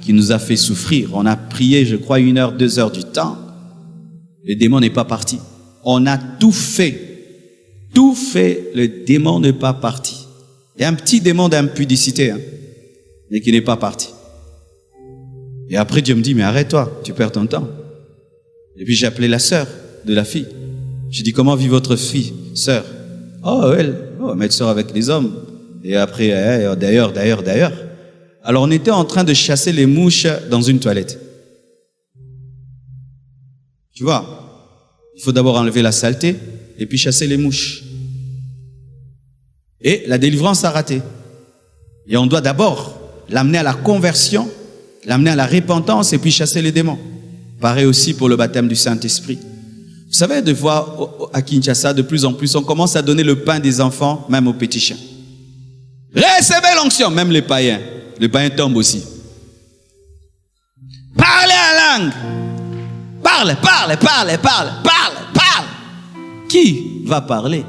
qui nous a fait souffrir. On a prié, je crois, 1 heure, 2 heures du temps. Le démon n'est pas parti. On a tout fait. Tout fait, le démon n'est pas parti. Il y a un petit démon d'impudicité, mais qui n'est pas parti. Et après, Dieu me dit, mais arrête-toi, tu perds ton temps. Et puis j'ai appelé la sœur de la fille. J'ai dit, comment vit votre fille, sœur? Oh, elle sort avec les hommes. Et après, d'ailleurs. Alors on était en train de chasser les mouches dans une toilette. Tu vois, il faut d'abord enlever la saleté et puis chasser les mouches. Et la délivrance a raté. Et on doit d'abord l'amener à la conversion, l'amener à la repentance et puis chasser les démons. Pareil aussi pour le baptême du Saint-Esprit. Vous savez, des fois, à Kinshasa, de plus en plus, on commence à donner le pain des enfants, même aux petits chiens. Recevez l'onction, même les païens. Les païens tombent aussi. Parlez en langue. Parle. Qui va parler?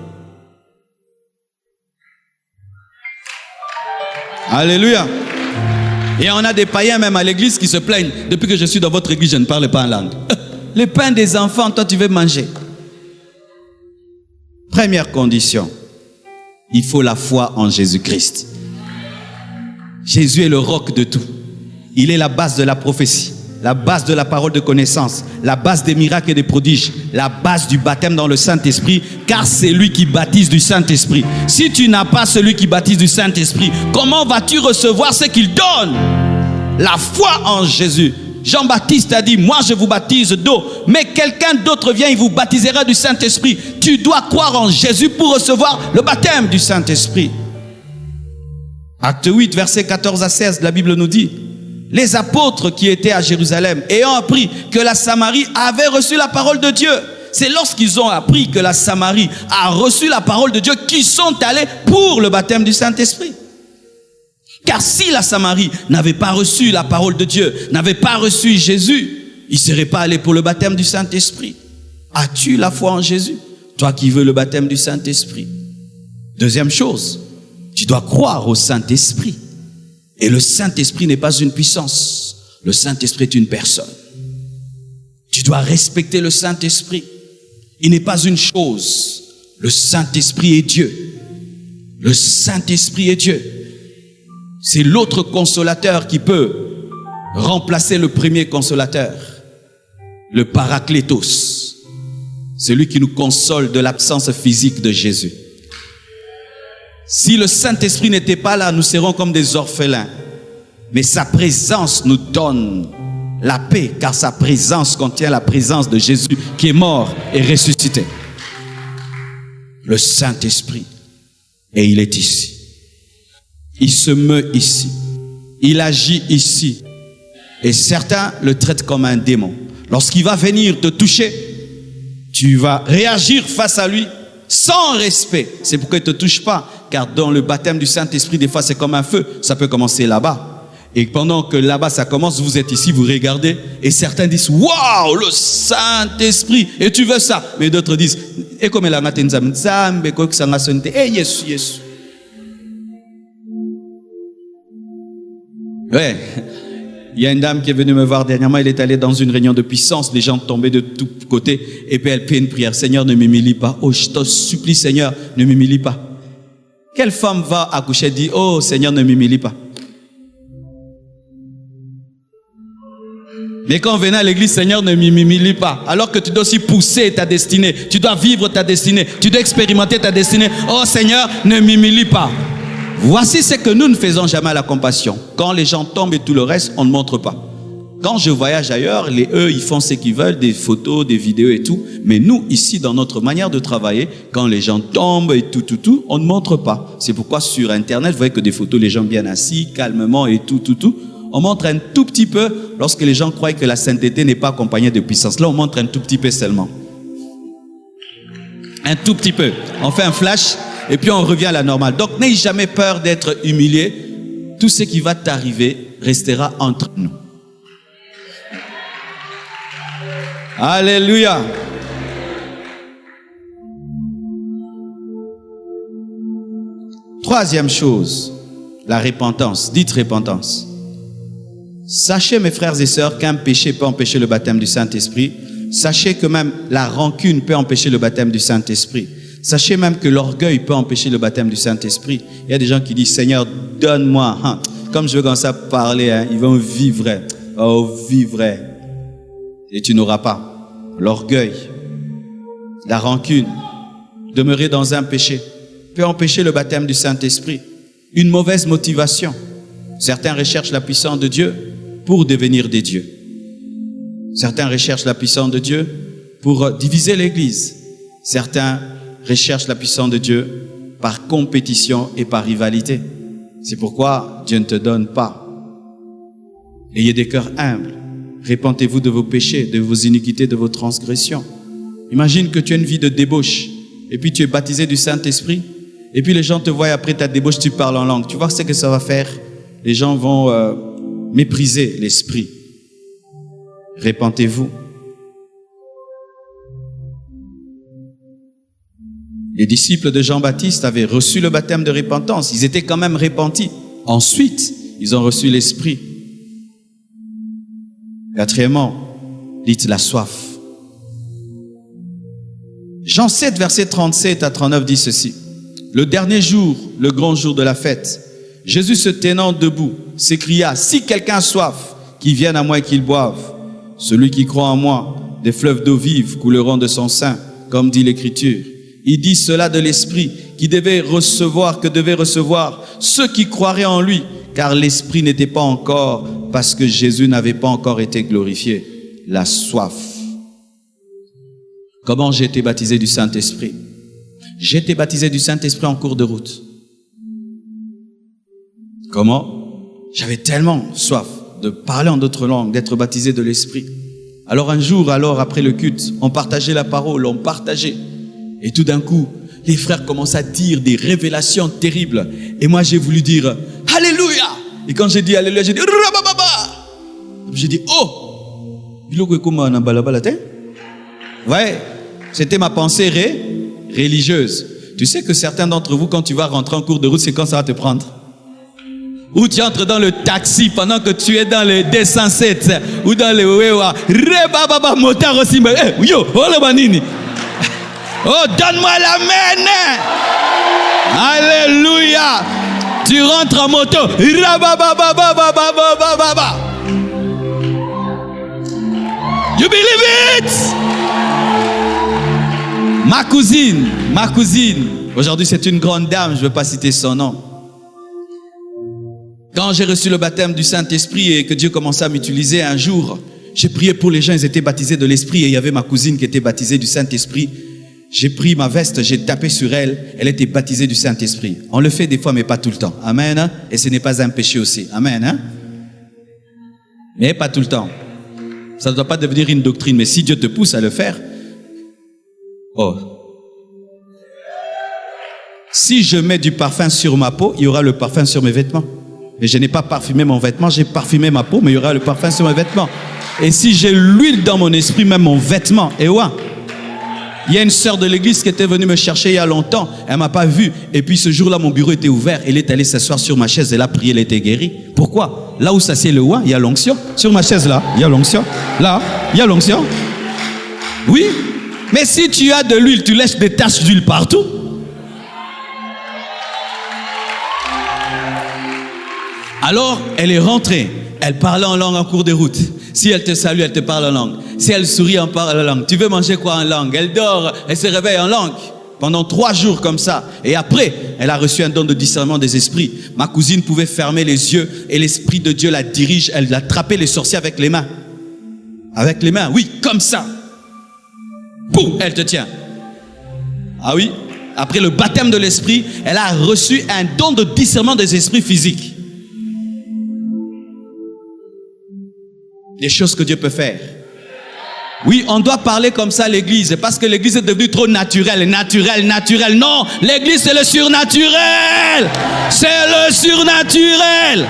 Alléluia. Et on a des païens même à l'église qui se plaignent. Depuis que je suis dans votre église, je ne parle pas en langue. Le pain des enfants, toi tu veux manger. Première condition, il faut la foi en Jésus-Christ. Jésus est le roc de tout. Il est la base de la prophétie, la base de la parole de connaissance, la base des miracles et des prodiges, la base du baptême dans le Saint-Esprit, car c'est lui qui baptise du Saint-Esprit. Si tu n'as pas celui qui baptise du Saint-Esprit, comment vas-tu recevoir ce qu'il donne? La foi en Jésus. Jean-Baptiste a dit, moi je vous baptise d'eau, mais quelqu'un d'autre vient, il vous baptisera du Saint-Esprit. Tu dois croire en Jésus pour recevoir le baptême du Saint-Esprit. Acte 8, versets 14 à 16, la Bible nous dit, les apôtres qui étaient à Jérusalem, ayant appris que la Samarie avait reçu la parole de Dieu, c'est lorsqu'ils ont appris que la Samarie a reçu la parole de Dieu qu'ils sont allés pour le baptême du Saint-Esprit. Car si la Samarie n'avait pas reçu la parole de Dieu, n'avait pas reçu Jésus, ils ne seraient pas allés pour le baptême du Saint-Esprit. As-tu la foi en Jésus? Toi qui veux le baptême du Saint-Esprit. Deuxième chose, tu dois croire au Saint-Esprit. Et le Saint-Esprit n'est pas une puissance. Le Saint-Esprit est une personne. Tu dois respecter le Saint-Esprit. Il n'est pas une chose. Le Saint-Esprit est Dieu. Le Saint-Esprit est Dieu. C'est l'autre consolateur qui peut remplacer le premier consolateur, le Paraclétos, celui qui nous console de l'absence physique de Jésus. Si le Saint-Esprit n'était pas là, nous serions comme des orphelins. Mais sa présence nous donne la paix, car sa présence contient la présence de Jésus qui est mort et ressuscité. Le Saint-Esprit, et il est ici. Il se meut ici. Il agit ici. Et certains le traitent comme un démon. Lorsqu'il va venir te toucher, tu vas réagir face à lui sans respect. C'est pourquoi il ne te touche pas. Car dans le baptême du Saint-Esprit, des fois c'est comme un feu. Ça peut commencer là-bas. Et pendant que là-bas ça commence, vous êtes ici, vous regardez. Et certains disent, waouh, le Saint-Esprit. Et tu veux ça. Mais d'autres disent, et comme la matin, yes. Ouais, il y a une dame qui est venue me voir dernièrement, elle est allée dans une réunion de puissance, les gens tombaient de tous côtés, et puis elle fait une prière, Seigneur ne m'humilie pas, oh je te supplie Seigneur, ne m'humilie pas. Quelle femme va accoucher et dit, oh Seigneur ne m'humilie pas? Mais quand on venait à l'église, Seigneur ne m'humilie pas, alors que tu dois aussi pousser ta destinée, tu dois vivre ta destinée, tu dois expérimenter ta destinée, oh Seigneur ne m'humilie pas. Voici ce que nous ne faisons jamais à la compassion. Quand les gens tombent et tout le reste, on ne montre pas. Quand je voyage ailleurs, eux, ils font ce qu'ils veulent, des photos, des vidéos et tout. Mais nous, ici, dans notre manière de travailler, quand les gens tombent et tout, on ne montre pas. C'est pourquoi sur Internet, vous voyez que des photos, les gens bien assis, calmement et tout. On montre un tout petit peu lorsque les gens croient que la sainteté n'est pas accompagnée de puissance. Là, on montre un tout petit peu seulement. Un tout petit peu. On fait un flash et puis on revient à la normale. Donc, n'ayez jamais peur d'être humilié. Tout ce qui va t'arriver restera entre nous. Alléluia. Troisième chose, la repentance. Dites repentance. Sachez, mes frères et sœurs, qu'un péché peut empêcher le baptême du Saint-Esprit. Sachez que même la rancune peut empêcher le baptême du Saint-Esprit. Sachez même que l'orgueil peut empêcher le baptême du Saint-Esprit. Il y a des gens qui disent, Seigneur, donne-moi. Comme je veux commencer à parler, ils vont vivre. Oh, vivre. Et tu n'auras pas. L'orgueil, la rancune, demeurer dans un péché peut empêcher le baptême du Saint-Esprit. Une mauvaise motivation. Certains recherchent la puissance de Dieu pour devenir des dieux. Certains recherchent la puissance de Dieu pour diviser l'Église. Certains recherchent la puissance de Dieu par compétition et par rivalité. C'est pourquoi Dieu ne te donne pas. Ayez des cœurs humbles. Repentez-vous de vos péchés, de vos iniquités, de vos transgressions. Imagine que tu as une vie de débauche et puis tu es baptisé du Saint-Esprit et puis les gens te voient après ta débauche, tu parles en langue. Tu vois ce que ça va faire? Les gens vont mépriser l'Esprit. Repentez-vous. Les disciples de Jean-Baptiste avaient reçu le baptême de repentance. Ils étaient quand même repentis. Ensuite, ils ont reçu l'Esprit. Quatrièmement, dites la soif. Jean 7, versets 37 à 39 dit ceci. Le dernier jour, le grand jour de la fête, Jésus se tenant debout, s'écria, si quelqu'un a soif, qu'il vienne à moi et qu'il boive. Celui qui croit en moi, des fleuves d'eau vive couleront de son sein, comme dit l'Écriture. Il dit cela de l'Esprit qui devait recevoir ceux qui croiraient en lui, car l'Esprit n'était pas encore, parce que Jésus n'avait pas encore été glorifié. La soif. Comment j'ai été baptisé du Saint-Esprit? J'ai été baptisé du Saint-Esprit en cours de route. Comment? J'avais tellement soif de parler en d'autres langues, d'être baptisé de l'Esprit. Alors un jour, après le culte, on partageait la parole, on partageait. Et tout d'un coup, les frères commencent à dire des révélations terribles. Et moi, j'ai voulu dire Alléluia. Et quand j'ai dit Alléluia, j'ai dit Rabababa. J'ai dit oh. Ouais, c'était ma pensée religieuse. Tu sais que certains d'entre vous, quand tu vas rentrer en cours de route, c'est quand ça va te prendre. Ou tu entres dans le taxi pendant que tu es dans le 207 ou dans le Wewa. Rebababa motard aussi. Yo, oh banini. Oh, donne-moi l'amen. Alléluia. Tu rentres en moto. Rababababababababa. You believe it? Ma cousine. Aujourd'hui, c'est une grande dame, je ne veux pas citer son nom. Quand j'ai reçu le baptême du Saint-Esprit et que Dieu commençait à m'utiliser un jour, j'ai prié pour les gens, ils étaient baptisés de l'Esprit et il y avait ma cousine qui était baptisée du Saint-Esprit. J'ai pris ma veste, j'ai tapé sur elle, elle était baptisée du Saint-Esprit. On le fait des fois, mais pas tout le temps. Amen. Et ce n'est pas un péché aussi. Amen. Mais pas tout le temps. Ça ne doit pas devenir une doctrine, mais si Dieu te pousse à le faire, oh. Si je mets du parfum sur ma peau, il y aura le parfum sur mes vêtements. Mais je n'ai pas parfumé mon vêtement, j'ai parfumé ma peau, mais il y aura le parfum sur mes vêtements. Et si j'ai l'huile dans mon esprit, même mon vêtement, et ouais. Il y a une sœur de l'église qui était venue me chercher il y a longtemps, elle ne m'a pas vu. Et puis ce jour-là, mon bureau était ouvert, elle est allée s'asseoir sur ma chaise, elle a prié, elle était guérie. Pourquoi? Là où s'assied le oie, il y a l'onction. Sur ma chaise là, il y a l'onction. Là, il y a l'onction. Oui, mais si tu as de l'huile, tu laisses des taches d'huile partout. Alors, elle est rentrée. Elle parlait en langue en cours de route. Si elle te salue, elle te parle en langue. Si elle sourit, elle parle en langue. Tu veux manger quoi en langue? Elle dort, elle se réveille en langue. pendant 3 jours comme ça. Et après, elle a reçu un don de discernement des esprits. Ma cousine pouvait fermer les yeux et l'Esprit de Dieu la dirige. Elle attrapait les sorciers avec les mains. Avec les mains, oui, comme ça. Boum, elle te tient. Ah oui, après le baptême de l'Esprit, elle a reçu un don de discernement des esprits physiques. Des choses que Dieu peut faire. Oui, on doit parler comme ça à l'église, parce que l'église est devenue trop naturelle. Non, l'église c'est le surnaturel. C'est le surnaturel.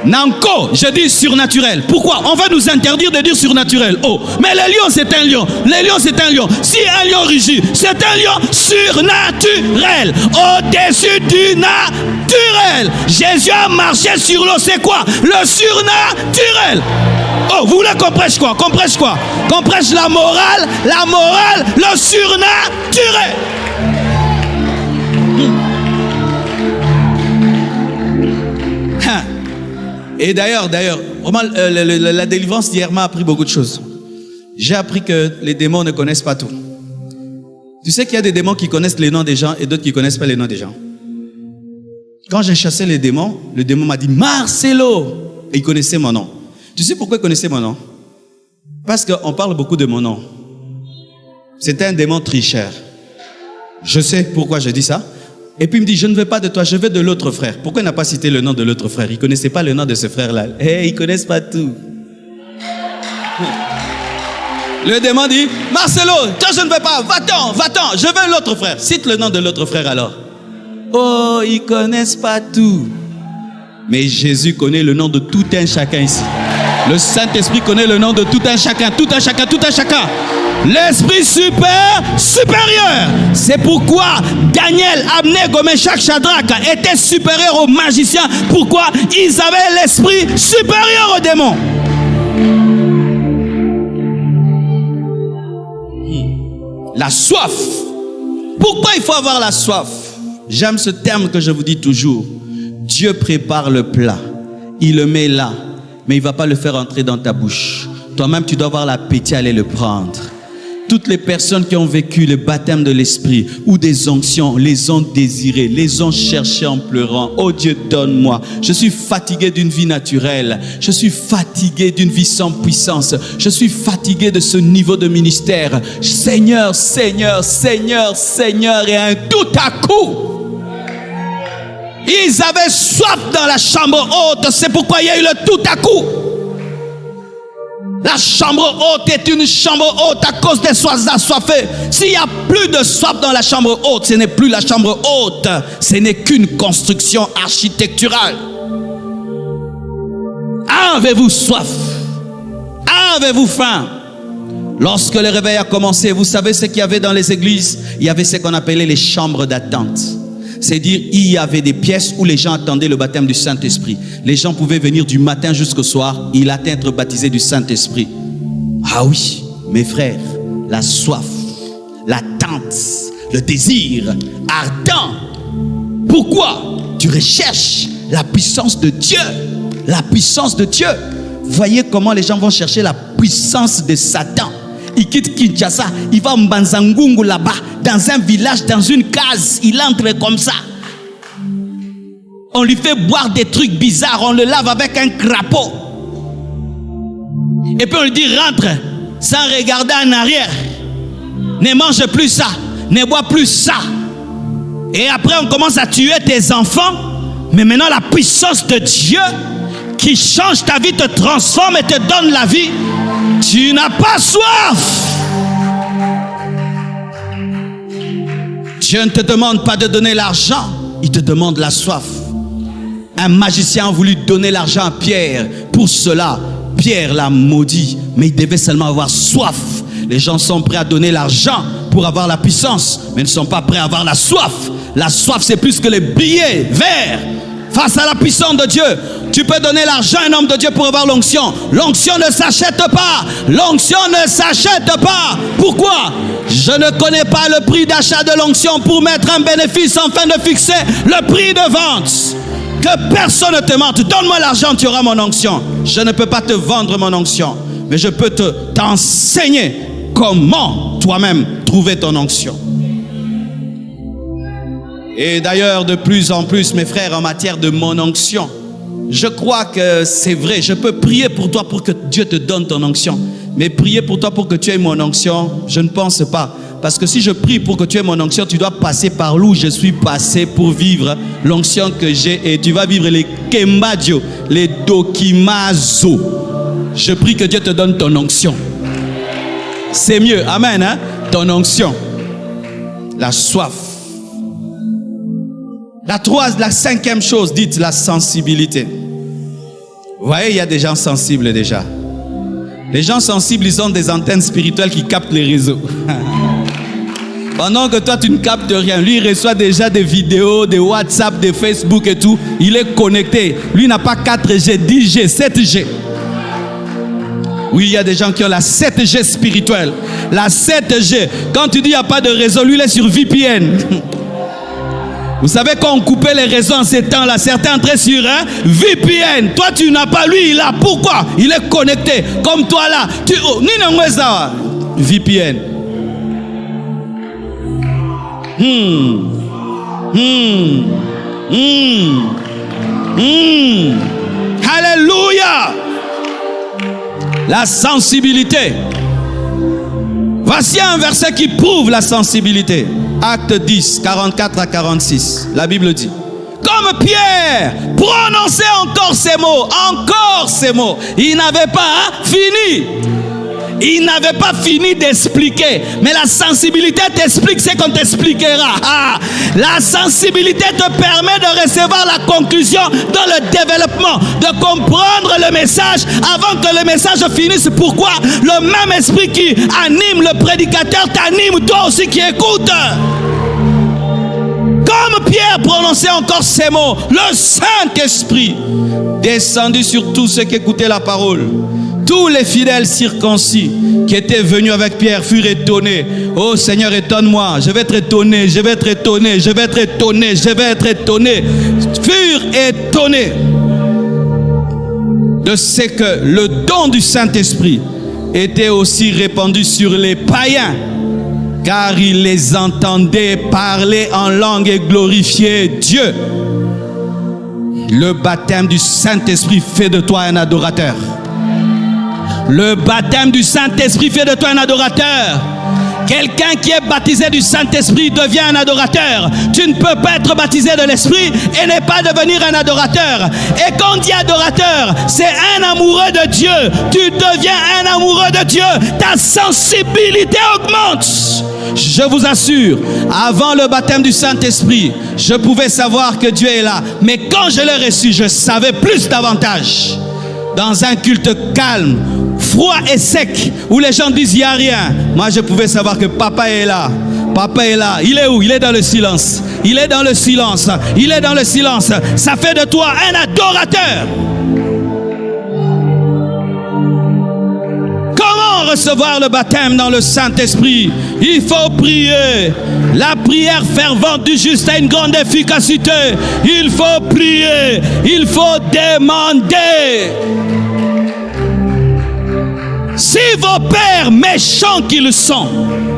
Nanko, je dis surnaturel. Pourquoi? On va nous interdire de dire surnaturel. Oh, mais le lion c'est un lion. Le lion c'est un lion. Si un lion rugit, c'est un lion surnaturel. Au-dessus du naturel. Jésus a marché sur l'eau. C'est quoi? Le surnaturel. Oh, vous voulez qu'on prêche quoi? Qu'on prêche quoi? Qu'on prêche la morale, le surnaturel. Et d'ailleurs, vraiment, la délivrance d'hier m'a appris beaucoup de choses. J'ai appris que les démons ne connaissent pas tout. Tu sais qu'il y a des démons qui connaissent les noms des gens et d'autres qui ne connaissent pas les noms des gens. Quand j'ai chassé les démons, le démon m'a dit Marcelo. Et il connaissait mon nom. Tu sais pourquoi il connaissait mon nom? Parce qu'on parle beaucoup de mon nom. C'était un démon tricheur. Je sais pourquoi je dis ça. Et puis il me dit, je ne veux pas de toi, je veux de l'autre frère. Pourquoi il n'a pas cité le nom de l'autre frère? Il ne connaissait pas le nom de ce frère-là. Ils ne connaissent pas tout. Le démon dit, Marcelo, toi je ne veux pas, va-t'en, je veux l'autre frère. Cite le nom de l'autre frère alors. Oh, ils ne connaissent pas tout. Mais Jésus connaît le nom de tout un chacun ici. Le Saint-Esprit connaît le nom de tout un chacun. L'Esprit supérieur. C'est pourquoi Daniel, Abnego, Meshach, Shadrach étaient supérieurs aux magiciens. Pourquoi? Ils avaient l'Esprit supérieur aux démons. La soif. Pourquoi il faut avoir la soif? J'aime ce terme que je vous dis toujours. Dieu prépare le plat. Il le met là. Mais il ne va pas le faire entrer dans ta bouche. Toi-même, tu dois avoir l'appétit à aller le prendre. Toutes les personnes qui ont vécu le baptême de l'Esprit ou des onctions, les ont désirées, les ont cherchées en pleurant. Oh Dieu, donne-moi. Je suis fatigué d'une vie naturelle. Je suis fatigué d'une vie sans puissance. Je suis fatigué de ce niveau de ministère. Seigneur, Seigneur, Seigneur, Seigneur. Et un tout à coup, ils avaient soif dans la chambre haute. C'est pourquoi il y a eu le tout à coup. La chambre haute est une chambre haute à cause des assoiffés. S'il n'y a plus de soif dans la chambre haute, ce n'est plus la chambre haute. Ce n'est qu'une construction architecturale. Avez-vous soif? Avez-vous faim? Lorsque le réveil a commencé, vous savez ce qu'il y avait dans les églises? Il y avait ce qu'on appelait les chambres d'attente. C'est-à-dire, il y avait des pièces où les gens attendaient le baptême du Saint-Esprit. Les gens pouvaient venir du matin jusqu'au soir. Il allait être baptisé du Saint-Esprit. Ah oui, mes frères, la soif, l'attente, le désir ardent. Pourquoi? Tu recherches la puissance de Dieu. La puissance de Dieu. Voyez comment les gens vont chercher la puissance de Satan. Il quitte Kinshasa, il va à Mbanzangungu là-bas, dans un village, dans une case, il entre comme ça. On lui fait boire des trucs bizarres, on le lave avec un crapaud. Et puis on lui dit rentre, sans regarder en arrière. Ne mange plus ça, ne bois plus ça. Et après on commence à tuer tes enfants. Mais maintenant la puissance de Dieu qui change ta vie, te transforme et te donne la vie. Tu n'as pas soif. Dieu ne te demande pas de donner l'argent, il te demande la soif. Un magicien a voulu donner l'argent à Pierre. Pour cela, Pierre l'a maudit, mais il devait seulement avoir soif. Les gens sont prêts à donner l'argent pour avoir la puissance, mais ne sont pas prêts à avoir la soif. La soif, c'est plus que les billets verts. Face à la puissance de Dieu, tu peux donner l'argent à un homme de Dieu pour avoir l'onction. L'onction ne s'achète pas. L'onction ne s'achète pas. Pourquoi? Je ne connais pas le prix d'achat de l'onction pour mettre un bénéfice afin de fixer le prix de vente. Que personne ne te mente. Donne-moi l'argent, tu auras mon onction. Je ne peux pas te vendre mon onction, mais je peux t'enseigner comment toi-même trouver ton onction. Et d'ailleurs, de plus en plus, mes frères, en matière de mon onction, je crois que c'est vrai. Je peux prier pour toi pour que Dieu te donne ton onction. Mais prier pour toi pour que tu aies mon onction, je ne pense pas. Parce que si je prie pour que tu aies mon onction, tu dois passer par où je suis passé pour vivre l'onction que j'ai. Et tu vas vivre les Kembadio, les Dokimazo. Je prie que Dieu te donne ton onction. C'est mieux. Amen. Hein? Ton onction. La soif. La cinquième chose, dites la sensibilité. Vous voyez, il y a des gens sensibles déjà. Les gens sensibles, ils ont des antennes spirituelles qui captent les réseaux. Pendant que toi, tu ne captes rien. Lui, il reçoit déjà des vidéos, des WhatsApp, des Facebook et tout. Il est connecté. Lui, il n'a pas 4G, 10G, 7G. Oui, il y a des gens qui ont la 7G spirituelle. La 7G. Quand tu dis qu'il n'y a pas de réseau, lui, il est sur VPN. Vous savez, quand on coupait les réseaux en ces temps-là, certains entraient sur un VPN. Toi, tu n'as pas, lui, il a. Pourquoi? Il est connecté. Comme toi, là. VPN. Alléluia. La sensibilité. Voici un verset qui prouve la sensibilité. Acte 10, 44 à 46. La Bible dit: comme Pierre prononçait encore ces mots, il n'avait pas fini. Il n'avait pas fini d'expliquer. Mais la sensibilité t'explique ce qu'on t'expliquera. La sensibilité te permet de recevoir la conclusion dans le développement, de comprendre le message avant que le message finisse. Pourquoi? Le même esprit qui anime le prédicateur t'anime toi aussi qui écoutes. Comme Pierre prononçait encore ces mots, le Saint-Esprit descendit sur tous ceux qui écoutaient la parole. Tous les fidèles circoncis qui étaient venus avec Pierre furent étonnés. Oh Seigneur, étonne-moi. Je vais être étonné, je vais être étonné, je vais être étonné, je vais être étonné. Furent étonnés de ce que le don du Saint-Esprit était aussi répandu sur les païens, car ils les entendaient parler en langue et glorifier Dieu. Le baptême du Saint-Esprit fait de toi un adorateur. Le baptême du Saint-Esprit fait de toi un adorateur. Quelqu'un qui est baptisé du Saint-Esprit devient un adorateur. Tu ne peux pas être baptisé de l'Esprit et ne pas devenir un adorateur. Et quand on dit adorateur, c'est un amoureux de Dieu. Tu deviens un amoureux de Dieu. Ta sensibilité augmente. Je vous assure, avant le baptême du Saint-Esprit, je pouvais savoir que Dieu est là. Mais quand je l'ai reçu, je savais plus davantage. Dans un culte calme, froid et sec, où les gens disent il n'y a rien, moi je pouvais savoir que papa est là. Papa est là. Il est où? Il est dans le silence. Il est dans le silence. Il est dans le silence. Ça fait de toi un adorateur. Comment recevoir le baptême dans le Saint-Esprit? Il faut prier. La prière fervente du juste a une grande efficacité. Il faut prier. Il faut demander. Si vos pères méchants qu'ils sont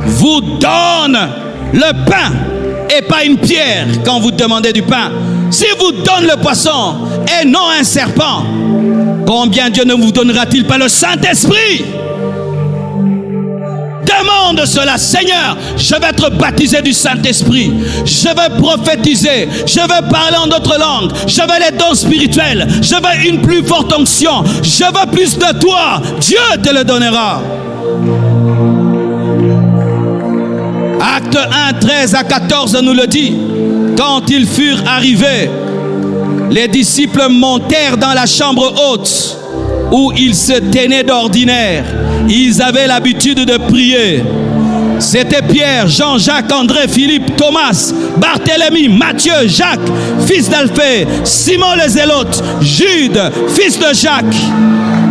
vous donnent le pain et pas une pierre quand vous demandez du pain, si vous donnent le poisson et non un serpent, combien Dieu ne vous donnera-t-il pas le Saint-Esprit? Demande cela. Seigneur, je vais être baptisé du Saint-Esprit. Je vais prophétiser. Je vais parler en d'autres langues. Je veux les dons spirituels. Je veux une plus forte onction. Je veux plus de toi. Dieu te le donnera. Acte 1, 13 à 14 nous le dit. Quand ils furent arrivés, les disciples montèrent dans la chambre haute où ils se tenaient d'ordinaire. Ils avaient l'habitude de prier. C'était Pierre, Jean, Jacques, André, Philippe, Thomas, Barthélemy, Matthieu, Jacques, fils d'Alphée, Simon le Zélote, Jude, fils de Jacques.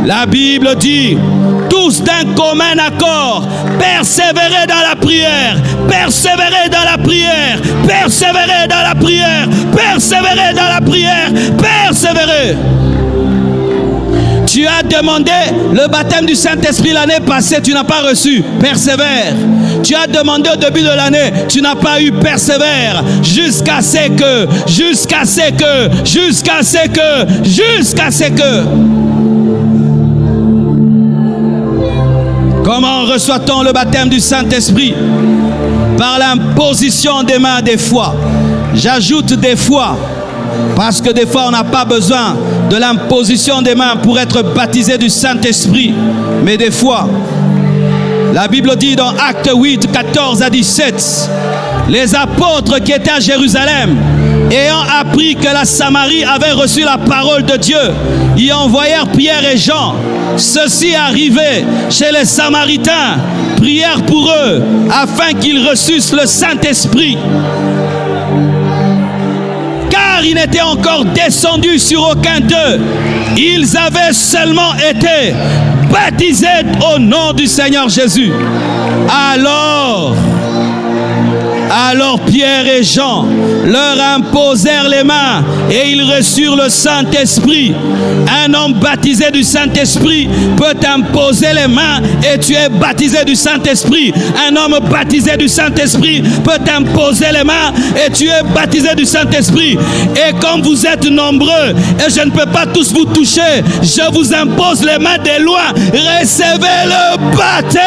La Bible dit, tous d'un commun accord, persévérer dans la prière, persévérer dans la prière, persévérer dans la prière, persévérer dans la prière, persévérer. Tu as demandé le baptême du Saint-Esprit l'année passée, tu n'as pas reçu. Persévère. Tu as demandé au début de l'année, tu n'as pas eu, persévère jusqu'à ce que. Comment reçoit-on le baptême du Saint-Esprit? Par l'imposition des mains des fois. J'ajoute des fois, parce que des fois on n'a pas besoin de l'imposition des mains pour être baptisé du Saint-Esprit. Mais des fois, la Bible dit dans Actes 8, 14 à 17, les apôtres qui étaient à Jérusalem, ayant appris que la Samarie avait reçu la parole de Dieu, y envoyèrent Pierre et Jean. Ceux-ci arrivaient chez les Samaritains, prièrent pour eux, afin qu'ils reçussent le Saint-Esprit. Car il n'était encore descendu sur aucun d'eux. Ils avaient seulement été baptisés au nom du Seigneur Jésus. Alors Pierre et Jean leur imposèrent les mains et ils reçurent le Saint-Esprit. Un homme baptisé du Saint-Esprit peut t'imposer les mains et tu es baptisé du Saint-Esprit. Un homme baptisé du Saint-Esprit peut t'imposer les mains et tu es baptisé du Saint-Esprit. Et comme vous êtes nombreux et je ne peux pas tous vous toucher, je vous impose les mains de loin. Recevez le baptême.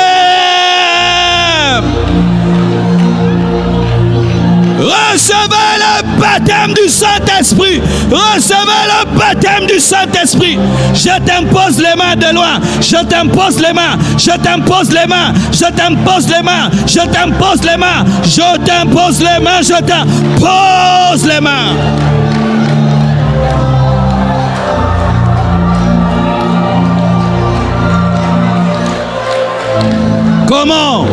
Recevez le baptême du Saint-Esprit. Recevez le baptême du Saint-Esprit. Je t'impose les mains de loin. Je t'impose les mains. Je t'impose les mains. Je t'impose les mains. Je t'impose les mains. Je t'impose les mains. Je t'impose les mains. Comment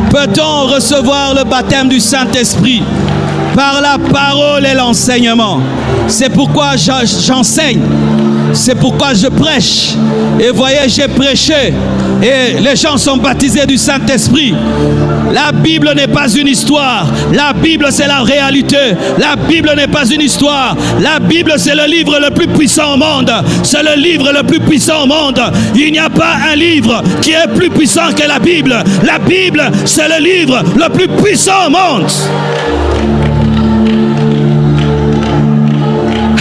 peut-on recevoir le baptême du Saint-Esprit? Par la parole et l'enseignement. C'est pourquoi j'enseigne. C'est pourquoi je prêche. Et voyez, j'ai prêché. Et les gens sont baptisés du Saint-Esprit. La Bible n'est pas une histoire. La Bible, c'est la réalité. La Bible n'est pas une histoire. La Bible, c'est le livre le plus puissant au monde. C'est le livre le plus puissant au monde. Il n'y a pas un livre qui est plus puissant que la Bible. La Bible, c'est le livre le plus puissant au monde.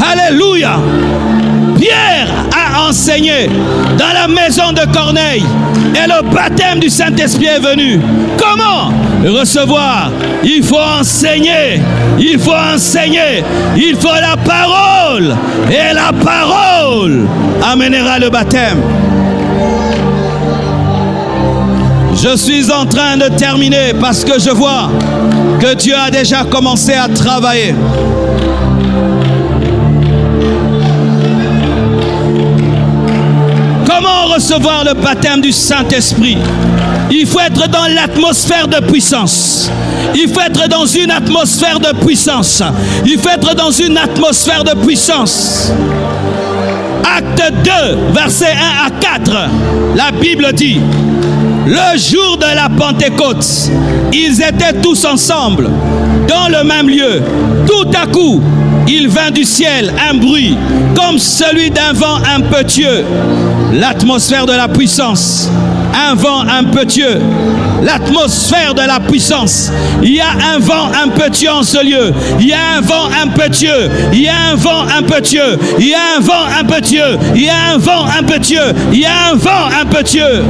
Alléluia. Pierre a enseigné dans la maison de Corneille et le baptême du Saint-Esprit est venu. Comment recevoir? Il faut enseigner. Il faut enseigner. Il faut la parole. Et la parole amènera le baptême. Je suis en train de terminer parce que je vois que Dieu a déjà commencé à travailler. Comment recevoir le baptême du Saint-Esprit? Il faut être dans l'atmosphère de puissance. Il faut être dans une atmosphère de puissance. Il faut être dans une atmosphère de puissance. Acte 2, versets 1 à 4, la Bible dit: le jour de la Pentecôte, ils étaient tous ensemble, dans le même lieu. Tout à coup, il vint du ciel un bruit, comme celui d'un vent impétueux. L'atmosphère de la puissance. Un vent impétueux. L'atmosphère de la puissance. Il y a un vent impétueux en ce lieu. Il y a un vent impétueux. Il y a un vent impétueux. Il y a un vent impétueux. Il y a un vent impétueux. Il y a un vent impétueux.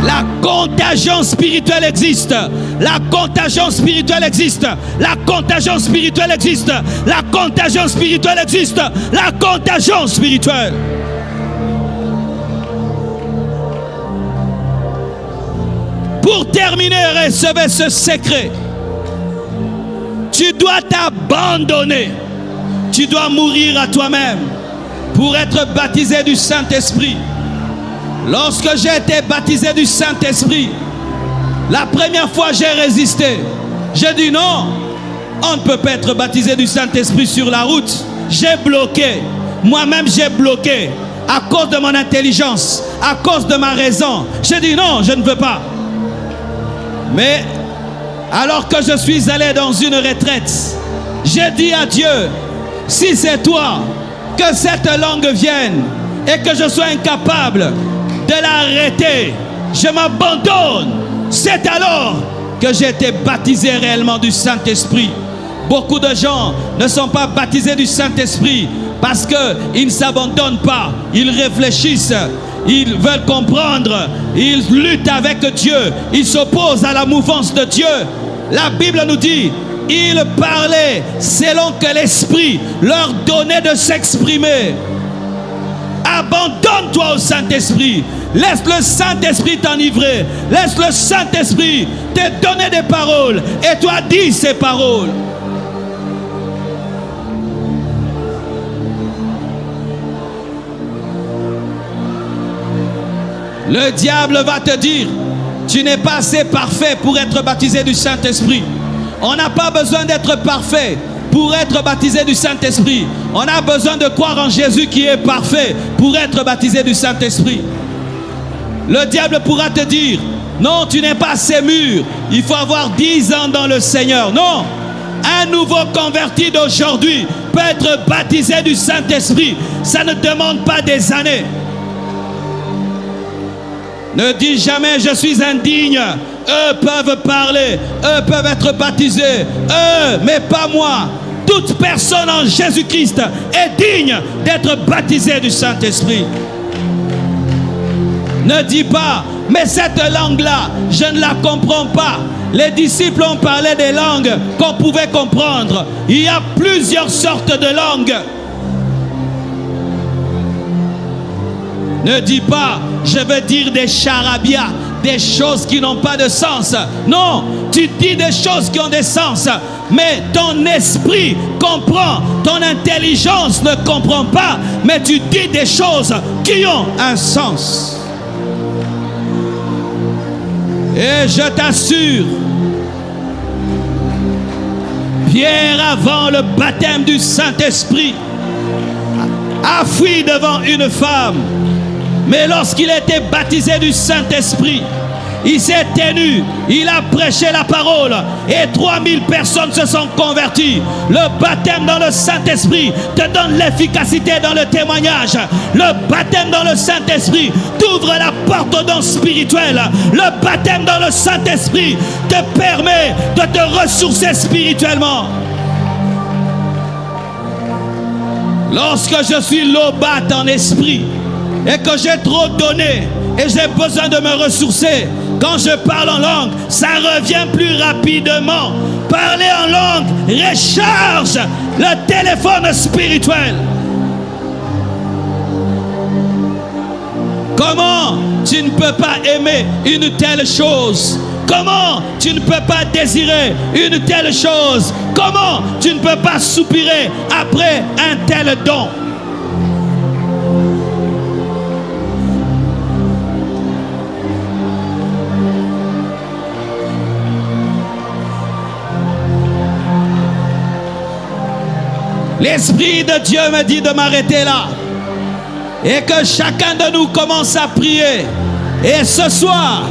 La contagion spirituelle existe. La contagion spirituelle existe. La contagion spirituelle existe. La contagion spirituelle existe. La contagion spirituelle. Pour terminer, recevez ce secret. Tu dois t'abandonner. Tu dois mourir à toi-même pour être baptisé du Saint-Esprit. Lorsque j'ai été baptisé du Saint-Esprit, la première fois j'ai résisté. J'ai dit non, on ne peut pas être baptisé du Saint-Esprit sur la route. J'ai bloqué. Moi-même j'ai bloqué à cause de mon intelligence, à cause de ma raison. J'ai dit non, je ne veux pas. Mais alors que je suis allé dans une retraite, j'ai dit à Dieu, si c'est toi, que cette langue vienne et que je sois incapable de l'arrêter, je m'abandonne C'est alors que j'ai été baptisé réellement du Saint-Esprit. Beaucoup de gens ne sont pas baptisés du Saint-Esprit parce qu'ils ne s'abandonnent pas, ils réfléchissent, ils veulent comprendre, ils luttent avec Dieu, ils s'opposent à la mouvance de Dieu. La Bible nous dit, ils parlaient selon que l'Esprit leur donnait de s'exprimer. Abandonne-toi au Saint-Esprit. Laisse le Saint-Esprit t'enivrer. Laisse le Saint-Esprit te donner des paroles. Et toi, dis ces paroles. Le diable va te dire, tu n'es pas assez parfait pour être baptisé du Saint-Esprit. On n'a pas besoin d'être parfait pour être baptisé du Saint-Esprit. On a besoin de croire en Jésus qui est parfait pour être baptisé du Saint-Esprit. Le diable pourra te dire, non, tu n'es pas assez mûr. Il faut avoir 10 ans dans le Seigneur. Non, un nouveau converti d'aujourd'hui peut être baptisé du Saint-Esprit. Ça ne demande pas des années. Ne dis jamais je suis indigne. Eux peuvent parler, eux peuvent être baptisés, eux, mais pas moi. Toute personne en Jésus-Christ est digne d'être baptisée du Saint-Esprit. Ne dis pas, mais cette langue-là, je ne la comprends pas. Les disciples ont parlé des langues qu'on pouvait comprendre. Il y a plusieurs sortes de langues. Ne dis pas, je veux dire des charabia, des choses qui n'ont pas de sens. Non, tu dis des choses qui ont des sens, mais ton esprit comprend, ton intelligence ne comprend pas, mais tu dis des choses qui ont un sens. Et je t'assure, Pierre, avant le baptême du Saint-Esprit, a fui devant une femme. Mais lorsqu'il a été baptisé du Saint-Esprit, il s'est tenu, il a prêché la parole et 3000 personnes se sont converties. Le baptême dans le Saint-Esprit te donne l'efficacité dans le témoignage. Le baptême dans le Saint-Esprit t'ouvre la porte aux dons spirituels. Le baptême dans le Saint-Esprit te permet de te ressourcer spirituellement. Lorsque je suis lobate en esprit et que j'ai trop donné et j'ai besoin de me ressourcer, quand je parle en langue, ça revient plus rapidement. Parler en langue recharge le téléphone spirituel. Comment tu ne peux pas aimer une telle chose? Comment tu ne peux pas désirer une telle chose? Comment tu ne peux pas soupirer après un tel don? L'Esprit de Dieu me dit de m'arrêter là et que chacun de nous commence à prier. Et ce soir,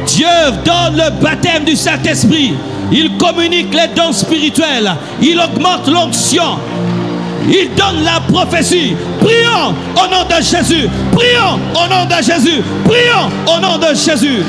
Dieu donne le baptême du Saint-Esprit. Il communique les dons spirituels. Il augmente l'onction. Il donne la prophétie. Prions au nom de Jésus. Prions au nom de Jésus. Prions au nom de Jésus.